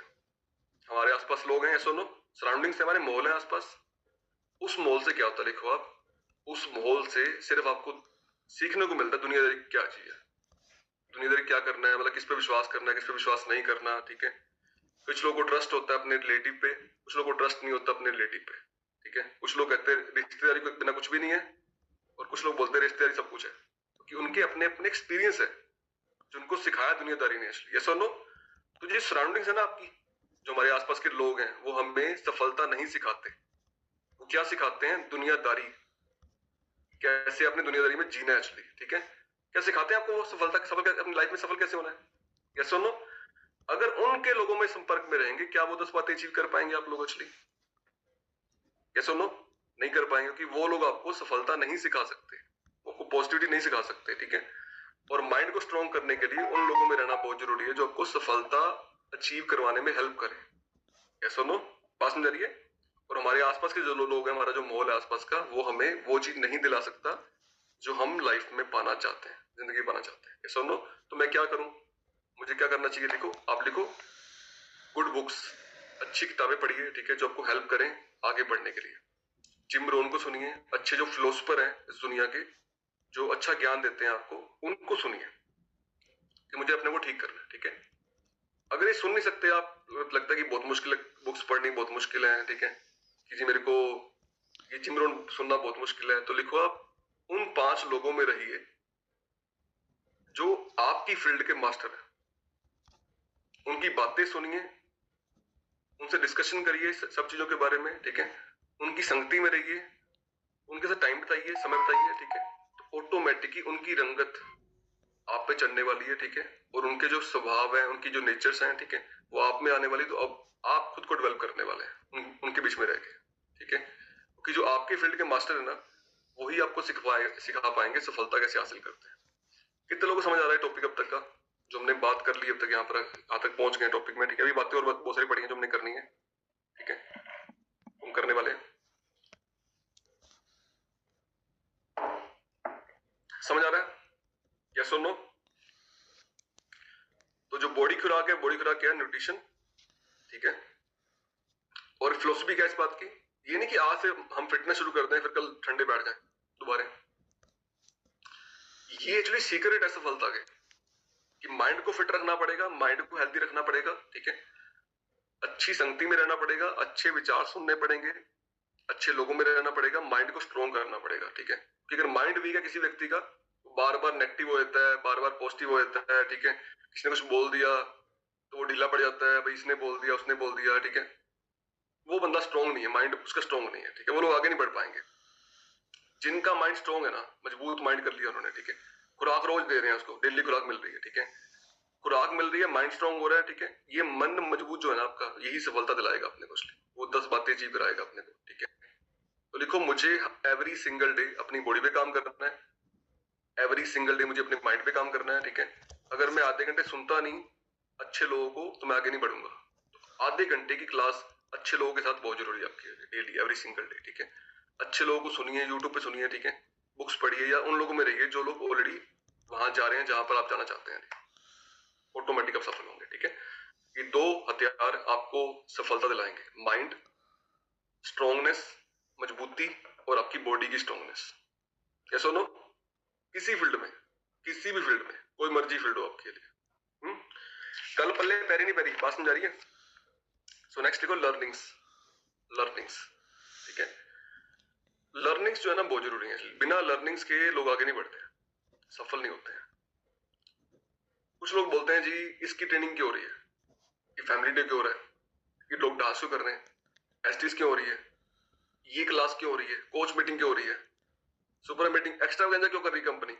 हमारे आसपास लोग हैं, सुनो, सराउंडिंग से हमारे माहौल है आसपास, उस माहौल से क्या होता है लिखो आप, उस माहौल से सिर्फ आपको सीखने को मिलता है दुनियादारी क्या चीज है, दुनियादारी क्या करना है, मतलब किस पे विश्वास करना है, किस पे विश्वास नहीं करना, ठीक है। कुछ लोगों को ट्रस्ट होता है अपने रिलेटिव पे, कुछ लोगों को ट्रस्ट नहीं होता अपने रिलेटिव पे, ठीक है। कुछ लोग कहते हैं रिश्तेदारी को बिना कुछ भी नहीं है, और कुछ लोग बोलते हैं रिश्तेदारी सब कुछ है, क्योंकि उनके अपने अपने एक्सपीरियंस है जो उनको सिखाया दुनियादारी ने। इसलिए सुनो, तो जो सराउंडिंग्स है ना आपकी, जो हमारे आसपास के लोग हैं, वो हमें सफलता नहीं सिखाते। वो क्या सिखाते हैं? दुनियादारी, कैसे अपनी दुनियादारी में जीना है एक्चुअली, ठीक है। क्या सिखाते हैं आपको? वो सफलता, सफल, अपनी लाइफ में सफल कैसे होना है। या सुनो, अगर उनके लोगों में संपर्क में रहेंगे, क्या वो 10 बातें अचीव कर पाएंगे आप लोग एक्चुअली? या सुनो, नहीं कर पाएंगे, क्योंकि वो लोग आपको सफलता नहीं सिखा सकते, वो पॉजिटिविटी नहीं सिखा सकते, ठीक है। और माइंड को स्ट्रॉन्ग करने के लिए उन लोगों में रहना बहुत जरूरी है जो आपको सफलता अचीव करवाने में हेल्प करें। या सुनो, पास में जा रही है। और हमारे आसपास के जो लोग हैं, हमारा जो माहौल है आसपास का, वो हमें वो चीज नहीं दिला सकता जो हम लाइफ में पाना चाहते हैं, जिंदगी पाना चाहते हैं। या सुनो, तो मैं क्या करूं, मुझे क्या करना चाहिए? लिखो, आप लिखो, गुड बुक्स, अच्छी किताबें पढ़िए, ठीक है, जो आपको हेल्प करें आगे बढ़ने के लिए। जिम रोहन को सुनिए, अच्छे जो फिलोसफर हैं इस दुनिया के, जो अच्छा ज्ञान देते हैं आपको, उनको सुनिए कि मुझे अपने को ठीक करना है, ठीक है। अगर ये सुन नहीं सकते आप, लगता है कि बहुत मुश्किल है, बुक्स पढ़नी बहुत मुश्किल है, ठीक है, कि जी मेरे को ये जिम रोहन सुनना बहुत मुश्किल है, तो लिखो आप, उन 5 लोगों में रहिए जो आपकी फील्ड के मास्टर हैं, उनकी बातें सुनिए, उनसे डिस्कशन करिए सब चीजों के बारे में, ठीक है, उनकी संगति में रहिए, उनके साथ टाइम बिताइए, समय बिताइए, ठीक है। तो ऑटोमेटिकली उनकी रंगत आप पे चढ़ने वाली है, ठीक है, और उनके जो स्वभाव है, उनकी जो नेचर्स हैं, ठीक है, वो आप में आने वाली, तो अब आप खुद को डेवलप करने वाले हैं उनके बीच में रह के, ठीक है। क्योंकि जो आपके फील्ड के मास्टर है ना, वही आपको सिखा पाएंगे सफलता कैसे हासिल करते हैं। कितने लोगों को समझ आ रहा है टॉपिक अब तक का, जो हमने बात कर ली अब तक, यहाँ तक पहुंच गए टॉपिक में, ठीक है। अभी बातें और बहुत सारी पड़ी हैं जो हमने करनी है, ठीक है, हम करने वाले हैं। समझ आ रहा है? यस और नो? तो जो बॉडी खुराक है, बॉडी खुराक क्या है? न्यूट्रिशन, ठीक है। और फिलोसफी क्या है इस बात की? ये नहीं कि आज से हम फिटनेस शुरू करते हैं फिर कल ठंडे बैठ जाए दोबारा। ये एक्चुअली सीक्रेट है सफलता के, कि माइंड को फिट रखना पड़ेगा, माइंड को हेल्दी रखना पड़ेगा, ठीक है। अच्छी संगति में रहना पड़ेगा, अच्छे विचार सुनने पड़ेंगे, अच्छे लोगों में रहना पड़ेगा, माइंड को स्ट्रॉन्ग करना पड़ेगा, ठीक है। क्योंकि अगर माइंड वीक है किसी व्यक्ति का, बार बार नेगेटिव हो जाता है, बार बार पॉजिटिव हो जाता है, ठीक है। किसी ने कुछ बोल दिया तो वो ढीला पड़ जाता है, भाई इसने बोल दिया, उसने बोल दिया, ठीक है। वो बंदा स्ट्रॉन्ग नहीं है, माइंड उसका स्ट्रॉन्ग नहीं है, ठीक है। वो लोग आगे नहीं बढ़ पाएंगे। जिनका माइंड स्ट्रॉन्ग है ना, मजबूत माइंड कर लिया उन्होंने, ठीक है। खुराक रोज दे रहे हैं उसको, डेली खुराक मिल रही है, ठीक है। खुराक मिल रही है, माइंड स्ट्रॉन्ग हो रहा है, ठीक है। ये मन मजबूत जो है ना आपका, यही सफलता दिलाएगा अपने को। वो 10 बातें अचीव कराएगा अपने को, ठीक है। तो लिखो, मुझे एवरी सिंगल डे अपनी बॉडी पे काम करना है, एवरी सिंगल डे मुझे अपने माइंड पे काम करना है, ठीक है। अगर मैं आधे घंटे सुनता नहीं अच्छे लोगों को तो मैं आगे नहीं बढ़ूंगा। तो आधे घंटे की क्लास अच्छे लोगों के साथ बहुत जरूरी है आपकी, डेली एवरी सिंगल डे, ठीक है। अच्छे लोगों को सुनिए, यूट्यूब पे सुनिए, ठीक है। बुक्स पढ़िए या उन लोगों में रहिए जो लोग ऑलरेडी वहां जा रहे हैं जहां पर आप जाना चाहते हैं, ऑटोमेटिक आप सफल होंगे, ठीक है। ये 2 हथियार आपको सफलता दिलाएंगे, माइंड स्ट्रॉन्गनेस, मजबूती, और आपकी बॉडी की स्ट्रॉन्गनेस। क्या सुनो, किसी फील्ड में, किसी भी फील्ड में, कोई मर्जी फील्ड हो आपके लिए। कल पल्ले पैरी नहीं पैरी, बात समझ आ रही है? सो नेक्स्ट देखो, लर्निंग्स। लर्निंग्स, ठीक है। लर्निंग्स जो है ना बहुत जरूरी है। बिना लर्निंग्स के लोग आगे नहीं बढ़ते, सफल नहीं होते हैं। कुछ लोग बोलते हैं जी इसकी ट्रेनिंग क्यों हो रही है, ये फैमिली डे क्यों हो रहा है, ये लोग डांस क्यों कर रहे हैं, एसटीज क्यों हो रही है, ये क्लास क्यों हो रही है, कोच मीटिंग क्यों हो रही है, सुपर मीटिंग, एक्स्ट्रा वेंजर क्यों कर रही है कंपनी।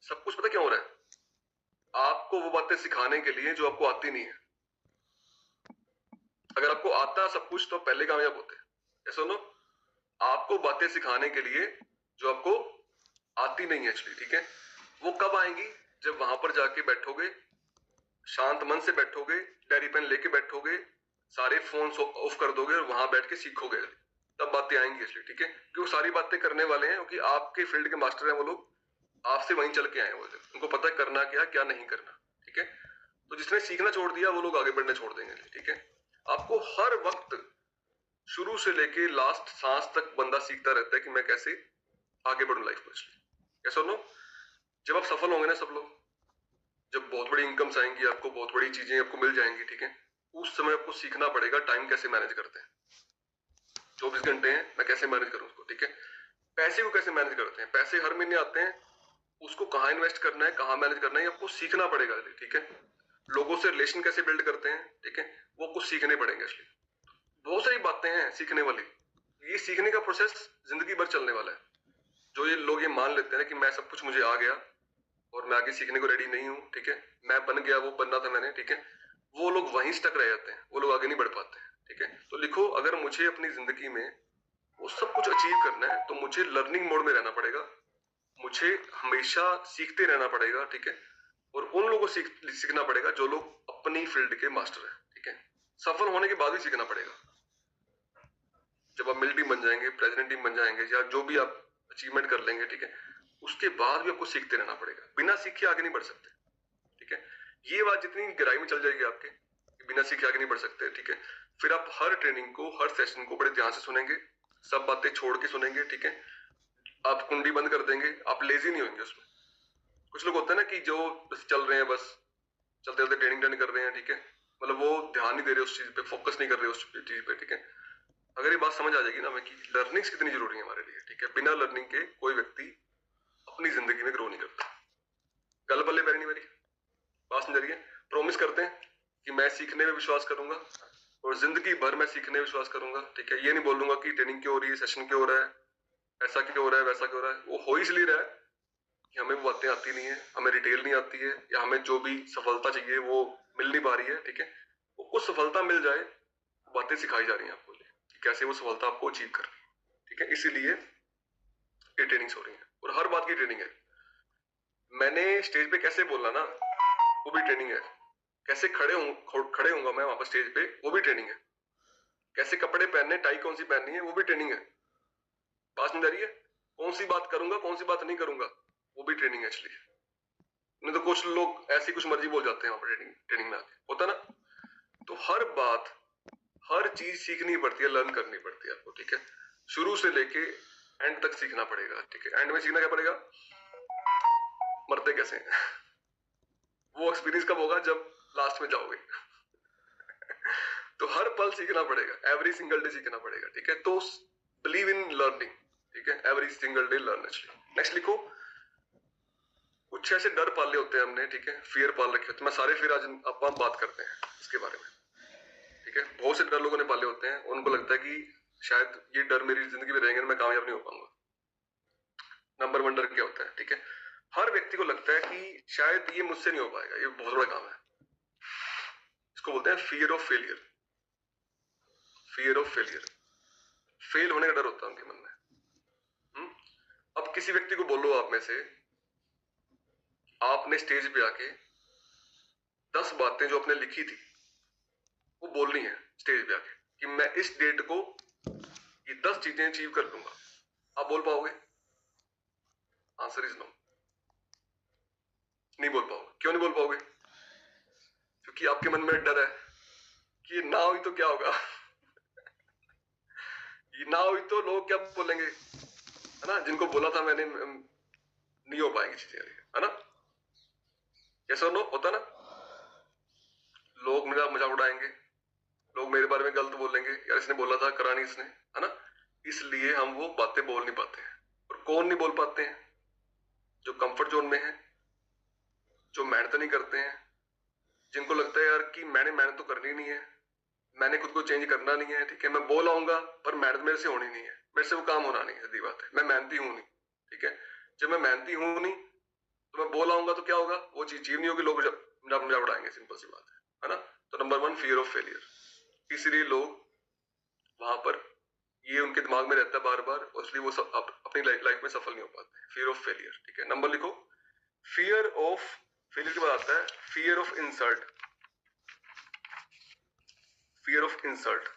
सब कुछ पता क्यों हो रहा है? आपको वो बातें सिखाने के लिए जो आपको आती नहीं है। अगर आपको आता सब कुछ तो पहले कामयाब होते। ऐसा सुनो, आपको बातें सिखाने के लिए जो आपको आती नहीं है एक्चुअली, ठीक है, वो कब आएंगी? जब वहां पर जाके बैठोगे, शांत मन से बैठोगे, डायरी पेन लेके बैठोगे, सारे फोन ऑफ कर दोगे और वहां बैठ के सीखोगे, तब बातें आएंगी एक्चुअली, ठीक है। क्योंकि वो सारी बातें करने वाले हैं, क्योंकि आपके फील्ड के मास्टर हैं वो लोग, आपसे वहीं चल के आए वो, उनको पता है करना क्या क्या नहीं करना, ठीक है। तो जिसने सीखना छोड़ दिया वो लोग आगे बढ़ने छोड़ देंगे, ठीक है। आपको हर वक्त शुरू से लेके लास्ट सांस तक बंदा सीखता रहता है कि मैं कैसे आगे बढ़ूं लाइफ में। कैसा नो, जब आप सफल होंगे ना सब लोग, जब बहुत बड़ी इनकम्स आएंगी आपको, बहुत बड़ी चीजें आपको मिल जाएंगी, ठीक है, उस समय आपको सीखना पड़ेगा टाइम कैसे मैनेज करते हैं। 24 घंटे हैं, मैं कैसे मैनेज करूं उसको, ठीक है। पैसे को कैसे मैनेज करते हैं, पैसे हर महीने आते हैं, उसको कहाँ इन्वेस्ट करना है, कहाँ मैनेज करना है, आपको सीखना पड़ेगा, ठीक है। लोगों से रिलेशन कैसे बिल्ड करते हैं, ठीक है, वो आपको सीखने पड़ेंगे। इसलिए बहुत सारी बातें हैं सीखने वाली। ये सीखने का प्रोसेस जिंदगी भर चलने वाला है। जो ये लोग ये मान लेते हैं कि मैं सब कुछ मुझे आ गया और मैं आगे सीखने को रेडी नहीं हूँ, ठीक है, मैं बन गया, वो बनना था मैंने, ठीक है, वो लोग वहीं स्टक रह जाते हैं, वो लोग आगे नहीं बढ़ पाते हैं, ठीक है। तो लिखो, अगर मुझे अपनी जिंदगी में वो सब कुछ अचीव करना है तो मुझे लर्निंग मोड में रहना पड़ेगा, मुझे हमेशा सीखते रहना पड़ेगा, ठीक है। और उन लोगों को सीखना पड़ेगा जो लोग अपनी फील्ड के मास्टर है, ठीक है। सफल होने के बाद ही सीखना पड़ेगा। जब आप मिलिट्री बन जाएंगे, प्रेसिडेंट टीम बन जाएंगे, या जो भी आप अचीवमेंट कर लेंगे, ठीक है, उसके बाद भी आपको सीखते रहना पड़ेगा। बिना सीखे आगे नहीं बढ़ सकते, ठीक है। ये बात जितनी गहराई में चल जाएगी आपके, बिना सीखे आगे नहीं बढ़ सकते, ठीक है। फिर आप हर ट्रेनिंग को, हर सेशन को बड़े ध्यान से सुनेंगे, सब बातें छोड़ के सुनेंगे, ठीक है। आप कुंडी बंद कर देंगे, आप लेजी नहीं होंगे उसमें। कुछ लोग होते हैं ना कि जो बस चल रहे हैं, बस चलते चलते ट्रेनिंग डन कर रहे हैं, ठीक है, मतलब वो ध्यान नहीं दे रहे उस चीज पे, फोकस नहीं कर रहे उस चीज पे, ठीक है। अगर ये बात समझ आ जाएगी ना हमें कि लर्निंग्स कितनी जरूरी है हमारे लिए, ठीक है। बिना लर्निंग के कोई व्यक्ति अपनी जिंदगी में ग्रो नहीं करता। गल बल्ले पैरी नहीं मेरी, बात समझ रही है? प्रॉमिस करते हैं कि मैं सीखने में विश्वास करूंगा और जिंदगी भर मैं सीखने में विश्वास करूंगा, ठीक है। ये नहीं बोलूंगा कि ट्रेनिंग क्यों हो रही है, सेशन क्यों हो रहा है, ऐसा क्यों हो रहा है, वैसा क्यों हो रहा है। वो हो इसलिए रहा है कि हमें वो बातें आती नहीं है, हमें डिटेल नहीं आती है, या हमें जो भी सफलता चाहिए वो मिल नहीं पा रही है, ठीक है। वो कुछ सफलता मिल जाए, बातें सिखाई जा रही है आपको कि कैसे वो सफलता आपको अचीव करनी है, ठीक है। इसीलिए ये ट्रेनिंग्स हो रही है और हर बात की ट्रेनिंग है। मैंने स्टेज पे कैसे बोलना ना, वो भी ट्रेनिंग है। कैसे खड़े होऊंगा मैं वहां पर स्टेज पे, वो भी ट्रेनिंग है। कैसे कपड़े पहनने, टाई कौन सी पहननी है, वो भी ट्रेनिंग है। बात समझ आ रही है? कौन सी बात करूंगा, कौन सी बात नहीं करूंगा, वो भी ट्रेनिंग है एक्चुअली। नहीं तो कुछ लोग ऐसे कुछ मर्जी बोल जाते हैं वहां पर ट्रेनिंग में आके, होता ना। तो हर बात, हर चीज सीखनी पड़ती है, लर्न करनी पड़ती है आपको, ठीक है। शुरू से लेके एंड तक सीखना पड़ेगा, ठीक है। एंड में सीखना क्या पड़ेगा, मरते कैसे हैं वो एक्सपीरियंस कब होगा, जब लास्ट में जाओगे तो हर पल सीखना पड़ेगा, एवरी सिंगल डे सीखना पड़ेगा, ठीक है। तो बिलीव इन लर्निंग, ठीक है, every single day learn actually. Next लिखो, कुछ ऐसे डर पाले होते हैं हमने, ठीक है, फियर पाल रखे होते हैं। मैं सारे फियर आज आप बात करते हैं इसके बारे में, ठीक है। बहुत से डर लोगों ने पाले होते हैं, उनको लगता है कि शायद ये डर मेरी जिंदगी में रहेंगे, मैं कामयाब नहीं हो पाऊंगा। नंबर 1 डर क्या होता है, ठीक है। हर व्यक्ति को लगता है कि शायद ये मुझसे नहीं हो पाएगा, ये बहुत बड़ा काम है। इसको बोलते हैं fear of failure. Fear of failure, fail होने का डर होता है उनके मन में। अब किसी व्यक्ति को बोलो आप में से, आपने स्टेज पे आके 10 बातें जो आपने लिखी थी वो बोलनी है स्टेज पे आके, कि मैं इस डेट को ये 10 चीजें अचीव कर लूंगा। आप बोल पाओगे? आंसर इज नो, नहीं बोल पाओगे। क्यों नहीं बोल पाओगे? क्योंकि आपके मन में डर है कि ना हुई तो क्या होगा ये ना हुई तो लोग क्या बोलेंगे, है ना। जिनको बोला था मैंने, नहीं हो पाएंगी चीजें, है ना। ऐसा नो होता ना, लोग मेरा मजाक उड़ाएंगे, लोग मेरे बारे में गलत बोलेंगे, यार इसने बोला था, करा नहीं इसने, है ना। इसलिए हम वो बातें बोल नहीं पाते हैं। और कौन नहीं बोल पाते हैं? जो कंफर्ट जोन में है, जो मेहनत नहीं करते हैं, जिनको लगता है यार कि मैंने मेहनत तो करनी नहीं है, मैंने खुद को चेंज करना नहीं है, ठीक है। मैं बोल आऊंगा पर मेहनत मेरे से होनी नहीं है, मेरे से वो काम होना नहीं है, सीधी बात है। मैं मेहनती हूं नहीं, ठीक है। जब मैं मेहनती हूं नहीं तो मैं बोल आऊंगा तो क्या होगा, वो चीज अचीव नहीं होगी, लोग मजाक उड़ाएंगे, सिंपल सी बात है ना। तो नंबर 1 फियर ऑफ फेलियर। इसलिए लोग वहां पर, ये उनके दिमाग में रहता है बार बार, और इसलिए वो अपनी लाइफ में सफल नहीं हो पाते। फियर ऑफ फेलियर, ठीक है। नंबर लिखो, फियर ऑफ फेलियर के बाद आता है fear of insult. Fear of insult.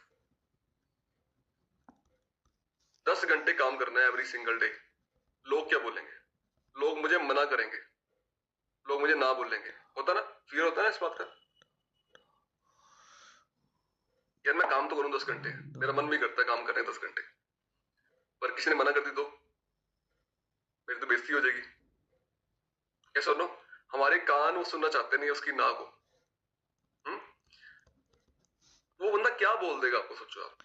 10 घंटे काम करना है एवरी सिंगल डे, लोग क्या बोलेंगे, लोग मुझे मना करेंगे, लोग मुझे ना बोलेंगे, होता ना, फियर होता है ना इस बात का। यार मैं काम तो करूं 10 घंटे, मेरा मन भी करता है काम करने 10 घंटे, पर किसी ने मना कर दी तो मेरी तो बेइज्जती हो जाएगी। क्या सुनो, हमारे कान वो सुनना चाहते नहीं उसकी ना को। वो बंदा क्या बोल देगा आपको, सोचो आप,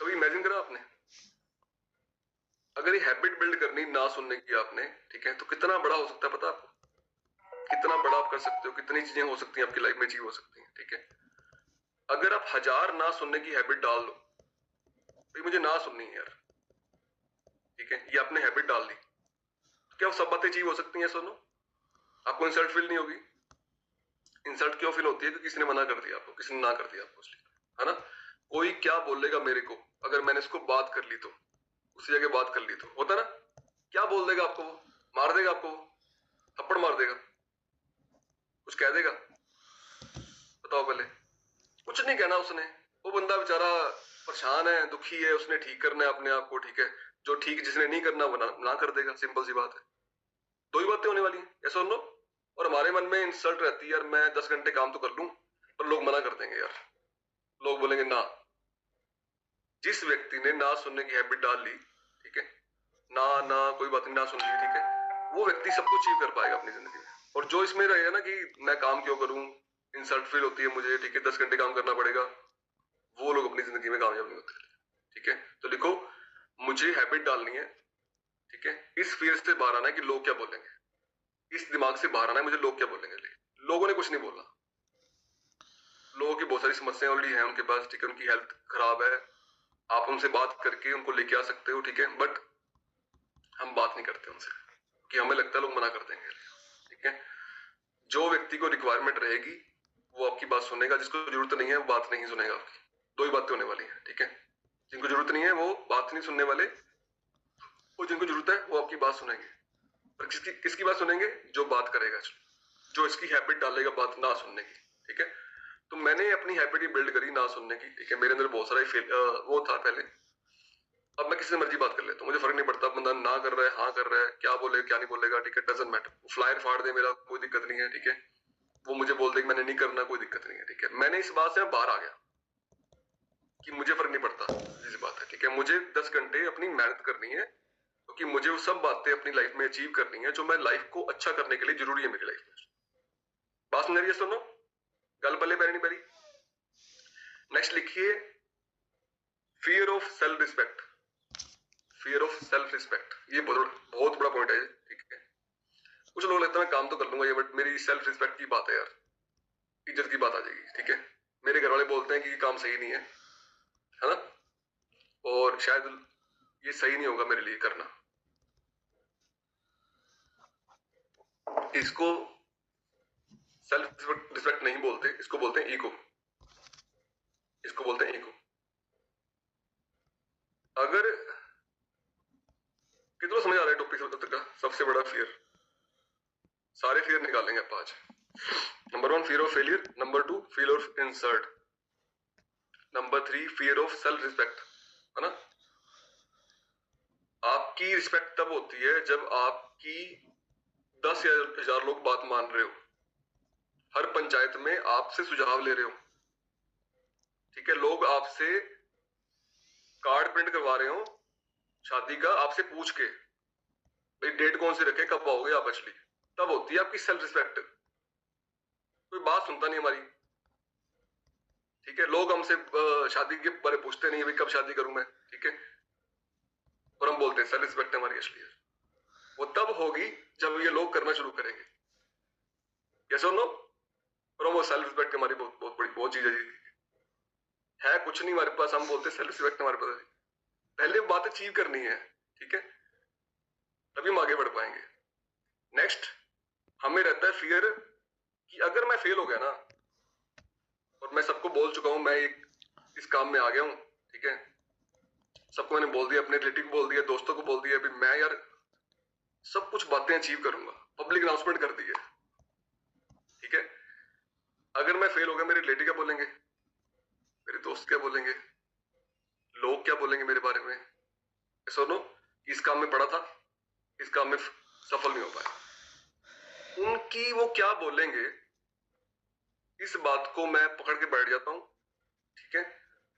कभी इमेजिन करा आपने? अगर ये हैबिट बिल्ड करनी ना सुनने की आपने, ठीक है, तो कितना बड़ा हो सकता है पता आपको? कितना बड़ा आप कर सकते हो, कितनी चीजें हो सकती हैं आपकी लाइफ में, अचीव हो सकती हैं, ठीक है। अगर आप 1000 ना सुनने की हैबिट डाल लो, तो मुझे ना सुननी है यार, ठीक है, ये आपने हैबिट डाल ली, तो क्या वो सब बातें अचीव हो सकती हैं? सुनो, आपको इंसल्ट फील नहीं होगी। इंसल्ट क्यों फील होती है? क्योंकि किसी ने मना कर दिया आपको, किसी ने ना कर दिया आपको, इसलिए, है ना। कोई क्या बोलेगा मेरे को, अगर मैंने इसको बात कर ली तो, उसी जगह बात कर ली तो, होता ना, क्या बोल देगा आपको? वो मार देगा आपको, थप्पड़ मार देगा, कुछ कह देगा? बताओ पहले। कुछ नहीं कहना उसने, वो बंदा बेचारा परेशान है, दुखी है, उसने ठीक करना है अपने आप को, ठीक है। जो ठीक जिसने नहीं करना वो ना कर देगा, सिंपल सी बात है। दो ही बातें होने वाली है, ऐसा सुन लो। और हमारे मन में इंसल्ट रहती है, यार मैं 10 घंटे काम तो कर लूं, पर लोग मना कर देंगे यार, लोग बोलेंगे ना। जिस व्यक्ति ने ना सुनने की हैबिट डाल ली, ठीक है, ना ना कोई बात नहीं, ना सुन ली, ठीक है, वो व्यक्ति सब कुछ अचीव कर पाएगा अपनी जिंदगी में। और जो इसमें रहेगा ना कि मैं काम क्यों करूं, इंसल्ट फील होती है मुझे, ठीक है, 10 घंटे काम करना पड़ेगा, वो लोग अपनी जिंदगी में कामयाब नहीं होते, ठीक है। तो लिखो, मुझे हैबिट डालनी है, ठीक है, इस फियर से बाहर आना है कि लोग क्या बोलेंगे, इस दिमाग से बाहर आना है मुझे लोग क्या बोलेंगे। लोगों ने कुछ नहीं बोला, लोगों की बहुत सारी समस्याएं ऑलरेडी हैं उनके पास, ठीक है, उनकी हेल्थ खराब है, आप उनसे बात करके उनको लेके आ सकते हो, ठीक है, बट हम बात नहीं करते उनसे कि हमें लगता है लोग मना कर देंगे, ठीक है। जो व्यक्ति को रिक्वायरमेंट रहेगी वो आपकी बात सुनेगा, जिसको जरूरत नहीं है वो बात नहीं सुनेगा आपकी। दो ही बातें होने वाली हैं, ठीक है। जिनको जरूरत नहीं है वो बात नहीं सुनने वाले, और जिनको जरूरत है वो आपकी बात सुनेंगे। पर किसकी बात सुनेंगे? जो बात करेगा, जो इसकी हैबिट डालेगा बात ना सुनने की, ठीक है। तो मैंने अपनी हैबिट ही बिल्ड करी ना सुनने की, ठीक है। मेरे अंदर बहुत सारा वो था पहले, अब मैं किसी से मर्जी बात कर लेता हूँ, मुझे फर्क नहीं पड़ता बंदा ना कर रहा है, हाँ कर रहा है, क्या बोले क्या नहीं बोलेगा, ठीक है, डजंट मैटर। फ्लायर फाड़ दे मेरा कोई दिक्कत नहीं है, ठीक है, वो मुझे बोल दे कि मैंने नहीं करना, कोई दिक्कत नहीं है, ठीक है। मैंने इस बात से बाहर आ गया कि मुझे फर्क नहीं पड़ता, जिस बात है, ठीक है, मुझे 10 घंटे अपनी मेहनत करनी है, क्योंकि मुझे वो सब बातें अपनी लाइफ में अचीव करनी है जो मैं लाइफ को अच्छा करने के लिए जरूरी है मेरी लाइफ में। बात सुन रही है? सुनो, गल बल्ले पैरी नहीं पैरी। नेक्स्ट लिखिए, fear of self respect. Fear of self respect, ये बहुत बड़ा पॉइंट है, ठीक है। कुछ लोग लगता है मैं काम तो कर लूंगा ये, बट मेरी सेल्फ रिस्पेक्ट की बात है यार, इज्जत की बात आ जाएगी, ठीक है। मेरे घर वाले बोलते हैं कि ये काम सही नहीं है ना, और शायद ये सही नहीं होगा मेरे लिए करना। इसको सेल्फ रिस्पेक्ट नहीं बोलते, इसको बोलते हैं ईगो, इसको बोलते हैं ईगो। अगर कितना समझ आ रहा है टॉपिक का? सबसे बड़ा फियर, सारे फियर निकालेंगे आप आज। Number 1 fear of failure, number 2 fear of insult, number 3 fear of self respect, है ना। आपकी रिस्पेक्ट तब होती है जब आपकी 10 या 1000 लोग बात मान रहे हो, हर पंचायत में आपसे सुझाव ले रहे हो, ठीक है, लोग आपसे कार्ड प्रिंट करवा रहे हो शादी का, आपसे पूछ के भाई डेट कौन सी रखे, कब आओगे आप एक्चुअली, तब होती है आपकी सेल्फ रिस्पेक्ट। कोई बात सुनता नहीं हमारी, ठीक है, लोग हमसे शादी के बारे पूछते नहीं भाई कब शादी करूं मैं, ठीक है, और हम बोलते हैं सेल्फ रिस्पेक्ट हमारी असली है। वो तब होगी जब ये लोग करना शुरू करेंगे, यस और नो। और वो सेल्फ रिस्पेक्ट हमारी बहुत बड़ी बहुत चीज है कुछ नहीं हमारे पास, हम बोलते सेल्फ रिस्पेक्ट हमारे पास। पहले बात अचीव करनी है, ठीक है, तभी हम आगे बढ़ पाएंगे। नेक्स्ट हमें रहता है फियर कि अगर मैं फेल हो गया ना, और मैं सबको बोल चुका हूं मैं इस काम में आ गया हूं, ठीक है, सबको मैंने बोल दिया, अपने रिलेटिव को बोल दिया, दोस्तों को बोल दिया, अभी मैं यार सब कुछ बातें अचीव करूंगा, पब्लिक अनाउंसमेंट कर दी है, ठीक है। अगर मैं फेल हो गया, मेरे रिलेटिव क्या बोलेंगे, मेरे दोस्त क्या बोलेंगे, लोग क्या बोलेंगे मेरे बारे में, सुनो, इस काम में पड़ा था, इस काम में सफल नहीं हो पाया, उनकी वो क्या बोलेंगे, इस बात को मैं पकड़ के बैठ जाता हूं, ठीक है,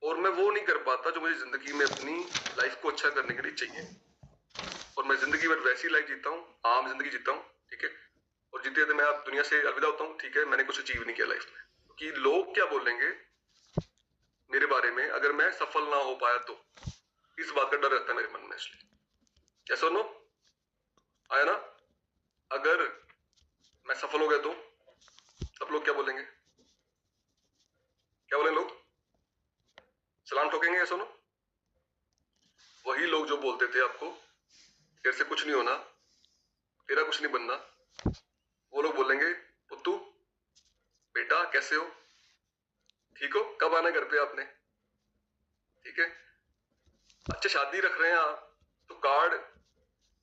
और मैं वो नहीं कर पाता जो मुझे जिंदगी में अपनी लाइफ को अच्छा करने के लिए चाहिए, और मैं जिंदगी भर वैसी लाइफ जीता हूँ, आम जिंदगी जीता हूँ, ठीक है, और जीते जीते मैं अब दुनिया से अलविदा होता हूँ, ठीक है, मैंने कुछ अचीव नहीं किया लाइफ में, क्योंकि लोग क्या बोलेंगे मेरे बारे में अगर मैं सफल ना हो पाया तो, इस बात का डर रहता है मेरे मन में, इसलिए। क्या सुनो आया ना, अगर मैं सफल हो गया तो सब लोग क्या बोलेंगे, क्या बोलेंगे लोग, सलाम ठोकेंगे, या सुनो, वही लोग जो बोलते थे आपको तेरे से कुछ नहीं होना, तेरा कुछ नहीं बनना, वो लोग बोलेंगे पुत्तू बेटा कैसे हो, ठीक हो, कब आना घर पे आपने, ठीक है। अच्छा शादी रख रहे हैं आप, तो कार्ड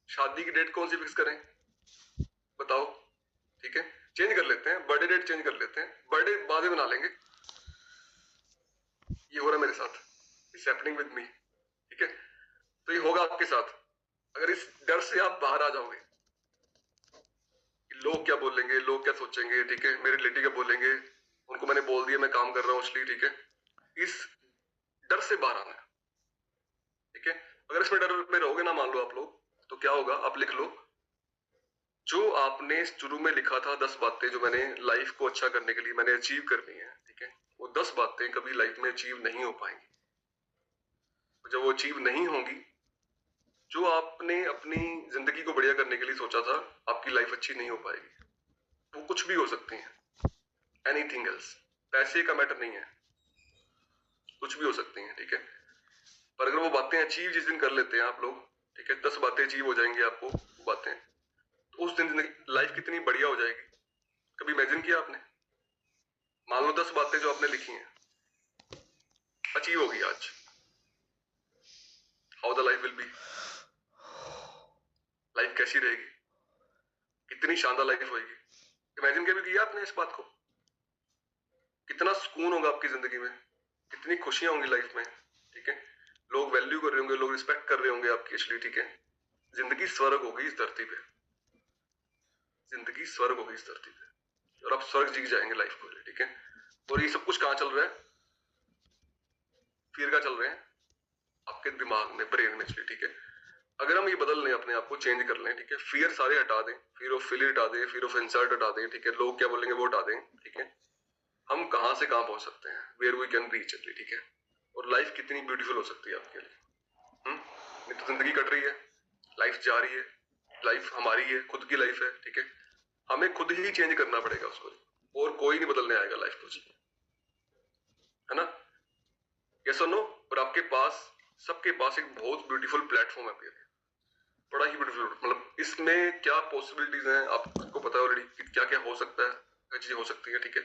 शादी की डेट कौन सी फिक्स करें बताओ, ठीक है, चेंज कर लेते हैं, बर्थडे डेट चेंज कर लेते हैं, बर्थडे बाद में बना लेंगे। ये हो रहा है मेरे साथ, इट्स हैपनिंग विद मी, ठीक है। तो ये होगा आपके साथ अगर इस डर से आप बाहर आ जाओगे कि लोग क्या बोलेंगे, लोग क्या सोचेंगे, ठीक है, मेरे रिलेटिव क्या बोलेंगे, उनको मैंने बोल दिया मैं काम कर रहा हूँ इसलिए, ठीक है, इस डर से बाहर आना है, ठीक है। अगर इसमें डर में रहोगे ना, मान लो आप लोग, तो क्या होगा, आप लिख लो जो आपने शुरू में लिखा था 10 बातें जो मैंने लाइफ को अच्छा करने के लिए मैंने अचीव करनी है, ठीक है, वो 10 बातें कभी लाइफ में अचीव नहीं हो पाएंगी। जब वो अचीव नहीं होंगी, जो आपने अपनी जिंदगी को बढ़िया करने के लिए सोचा था, आपकी लाइफ अच्छी नहीं हो पाएगी। वो कुछ भी हो सकती है, एनीथिंग एल्स, पैसे का मैटर नहीं है, कुछ भी हो सकती है, ठीक है। पर अगर वो बातें अचीव जिस दिन कर लेते हैं आप लोग, ठीक है, 10 बातें अचीव हो जाएंगी आपको वो बातें, तो उस दिन लाइफ कितनी बढ़िया हो जाएगी। कभी इमेजिन किया आपने, मान लो 10 बातें जो आपने लिखी हैं अचीव होगी आज, how the life will be, life कैसी रहेगी, कितनी शानदार लाइफ होगी। इमेजिन कभी किया आपने इस बात को, कितना सुकून होगा आपकी जिंदगी में, कितनी खुशियां होंगी लाइफ में, ठीक है, लोग वैल्यू कर रहे होंगे, लोग रिस्पेक्ट कर रहे होंगे आपकी एक्चुअली, ठीक है। जिंदगी स्वर्ग होगी इस धरती पे, जिंदगी स्वर्ग होगी इस धरती पे, और आप स्वर्ग जी जाएंगे लाइफ को, ठीक है। और ये सब कुछ कहाँ चल रहा है? फिर का चल रहे हैं आपके दिमाग में, ब्रेन में, ठीक है। अगर हम ये बदल लें, अपने आप को चेंज कर लें, ठीक है, फियर सारे हटा दें, फियर ऑफ फेलियर हटा दें, फियर ऑफ इंसल्ट हटा दें, ठीक है, लोग क्या बोलेंगे वो हटा दें, ठीक है, हम कहां से कहां पहुंच सकते हैं, वेयर वी कैन रीच, ठीक है। और लाइफ कितनी ब्यूटीफुल हो सकती है आपके लिए। ये तो जिंदगी कट रही है, लाइफ जा रही है, लाइफ हमारी है, खुद की लाइफ है, ठीक है। हमें खुद ही चेंज करना पड़ेगा उसको, और कोई नहीं बदलने आएगा लाइफ को, है ना। यस और नो। और आपके पास, सबके पास एक बहुत ब्यूटीफुल प्लेटफॉर्म है अभी, बड़ा ही ब्यूटीफुल, मतलब इसमें क्या पॉसिबिलिटीज हैं आपको पता है ऑलरेडी, क्या क्या हो सकता है, क्या चीजें हो सकती है, ठीक है।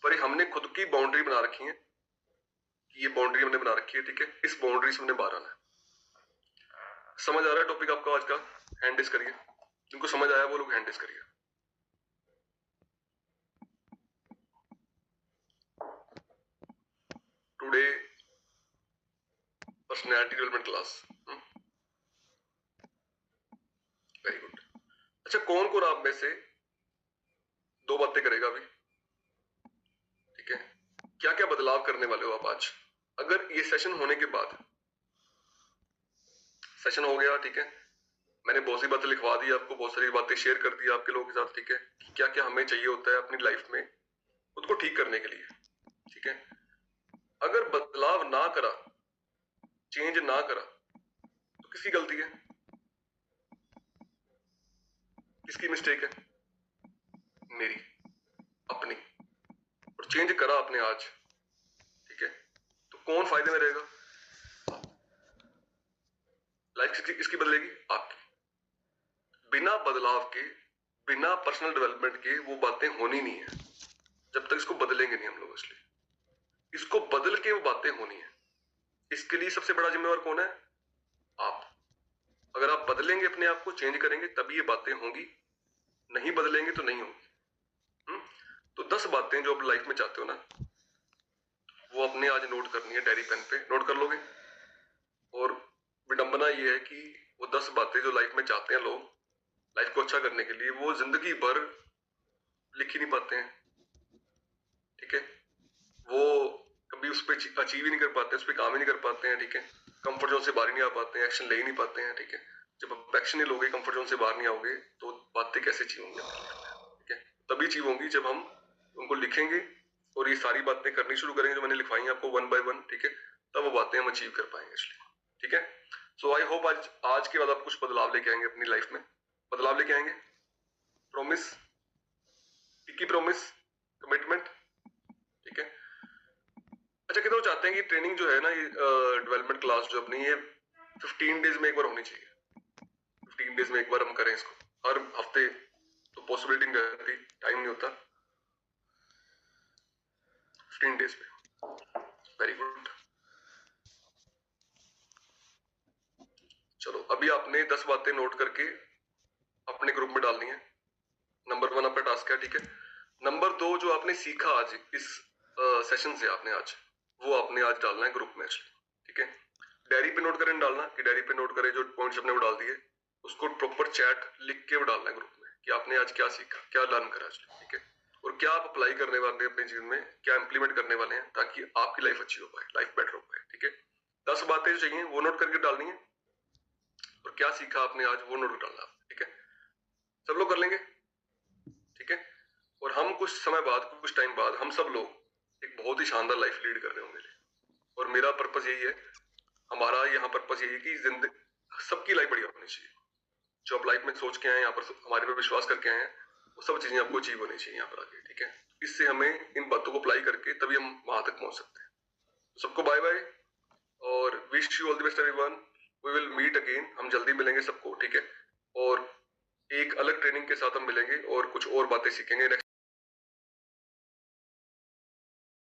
पर हमने खुद की बाउंड्री बना रखी है, कि ये बाउंड्री हमने बना रखी है, ठीक है, इस बाउंड्री से हमने बाहर आना है। समझ आ रहा है टॉपिक आपका आज का? हैंड डिस करिए, जिनको समझ आया वो लोग हैंड डिस करिए। Today personality development class, very good. अच्छा, कौन को आप में से दो बातें करेगा अभी, ठीक है। क्या क्या बदलाव करने वाले हो आप आज? अगर ये सेशन होने के बाद, सेशन हो गया, ठीक है, मैंने बहुत सी बातें लिखवा दी आपको, बहुत सारी बातें शेयर कर दी आपके लोगों के साथ, ठीक है, कि क्या क्या हमें चाहिए होता है अपनी लाइफ में खुद को ठीक करने के लिए, ठीक है। अगर बदलाव ना करा, चेंज ना करा, तो किसकी गलती है, किसकी मिस्टेक है? मेरी, अपनी। और चेंज करा आपने आज, ठीक है, तो कौन फायदे में रहेगा? लाइफ किसकी बदलेगी? आपकी। बिना बदलाव के, बिना पर्सनल डेवलपमेंट के वो बातें होनी नहीं है, जब तक इसको बदलेंगे नहीं हम लोग। इसलिए इसको बदल के वो बातें होनी है। इसके लिए सबसे बड़ा जिम्मेवार कौन है? आप। अगर आप बदलेंगे, अपने आप को चेंज करेंगे, तभी ये बातें होंगी, नहीं बदलेंगे तो नहीं होंगी। तो 10 बातें जो आप लाइफ में चाहते हो ना, वो अपने आज नोट करनी है, डायरी पेन पे नोट कर लोगे। और विडंबना ये है कि वो 10 बातें जो लाइफ में चाहते हैं लोग, लाइफ को अच्छा करने के लिए, वो जिंदगी भर लिख ही नहीं पाते हैं, ठीक है। वो कभी उस पर अचीव ही नहीं कर पाते, उस पर काम ही नहीं कर पाते हैं, ठीक है। कंफर्ट जोन से बाहर नहीं आ पाते हैं, एक्शन ले ही नहीं पाते हैं, ठीक है। जब आप एक्शन नहीं लोगे, कंफर्ट जोन से बाहर नहीं आओगे, तो बातें कैसे अचीव होंगी आपकी लाइफ में, ठीक है। तभी अचीव होंगी जब हम उनको लिखेंगे और ये सारी बातें करनी शुरू करेंगे जो मैंने लिखवाई आपको, 1 by 1, ठीक है। तब वो बातें हम अचीव कर पाएंगे इसलिए, ठीक है। सो आई होप आज के बाद आप कुछ बदलाव लेके आएंगे अपनी लाइफ में, बदलाव लेके आएंगे। प्रॉमिस, पिकी प्रॉमिस, कमिटमेंट, ठीक है। अच्छा, कितना चाहते हैं कि ट्रेनिंग जो है ना, ये डेवलपमेंट क्लास जो अपनी, ये 15 डेज में एक बार होनी चाहिए। 15 डेज में एक बार हम करें इसको, हर हफ्ते तो पॉसिबिलिटी नहीं रहती, टाइम नहीं होता। 15 डेज में, वेरी गुड। चलो, अभी आपने 10 बातें नोट करके अपने ग्रुप में डालनी है। नंबर 1 आपका टास्क है, ठीक है। नंबर 2, जो आपने सीखा आज इस सेशन से, आपने आज वो आपने आज डालना है ग्रुप में, ठीक है। डायरी पे नोट करें डालना, कि डायरी पे नोट करें जो पॉइंट्स अपने वो डाल दिए, उसको प्रॉपर चैट लिख के वो डालना है ग्रुप में, कि आपने आज क्या सीखा, क्या लर्न करा, ठीक है। और क्या आप अप्लाई करने वाले हैं अपने जीवन में, क्या इंप्लीमेंट करने वाले हैं, ताकि आपकी लाइफ अच्छी हो पाए, लाइफ बेटर हो पाए, ठीक है। 10 बातें जो चाहिए वो नोट करके डालनी है, और क्या सीखा आपने आज वो नोट डालना, ठीक है। सब लोग कर लेंगे, ठीक है। और हम कुछ समय बाद, कुछ टाइम बाद, हम सब लोग एक बहुत ही शानदार लाइफ लीड कर रहे होंगे। और मेरा पर्पस यही है, हमारा यहाँ पर्पस यही है कि जिंदगी सबकी लाइफ बढ़िया होनी चाहिए। जो आप लाइफ में सोच के आए, यहाँ पर हमारे पे विश्वास करके आए हैं, वो सब चीजें आपको अचीव होनी चाहिए यहाँ पर आके, ठीक है। इससे हमें इन बातों को अप्लाई करके तभी हम वहां तक पहुंच सकते हैं। सबको बाय बाय, और wish you all the best everyone. We will meet again, हम जल्दी मिलेंगे सबको, ठीक है। और एक अलग ट्रेनिंग के साथ हम मिलेंगे और कुछ और बातें सीखेंगे।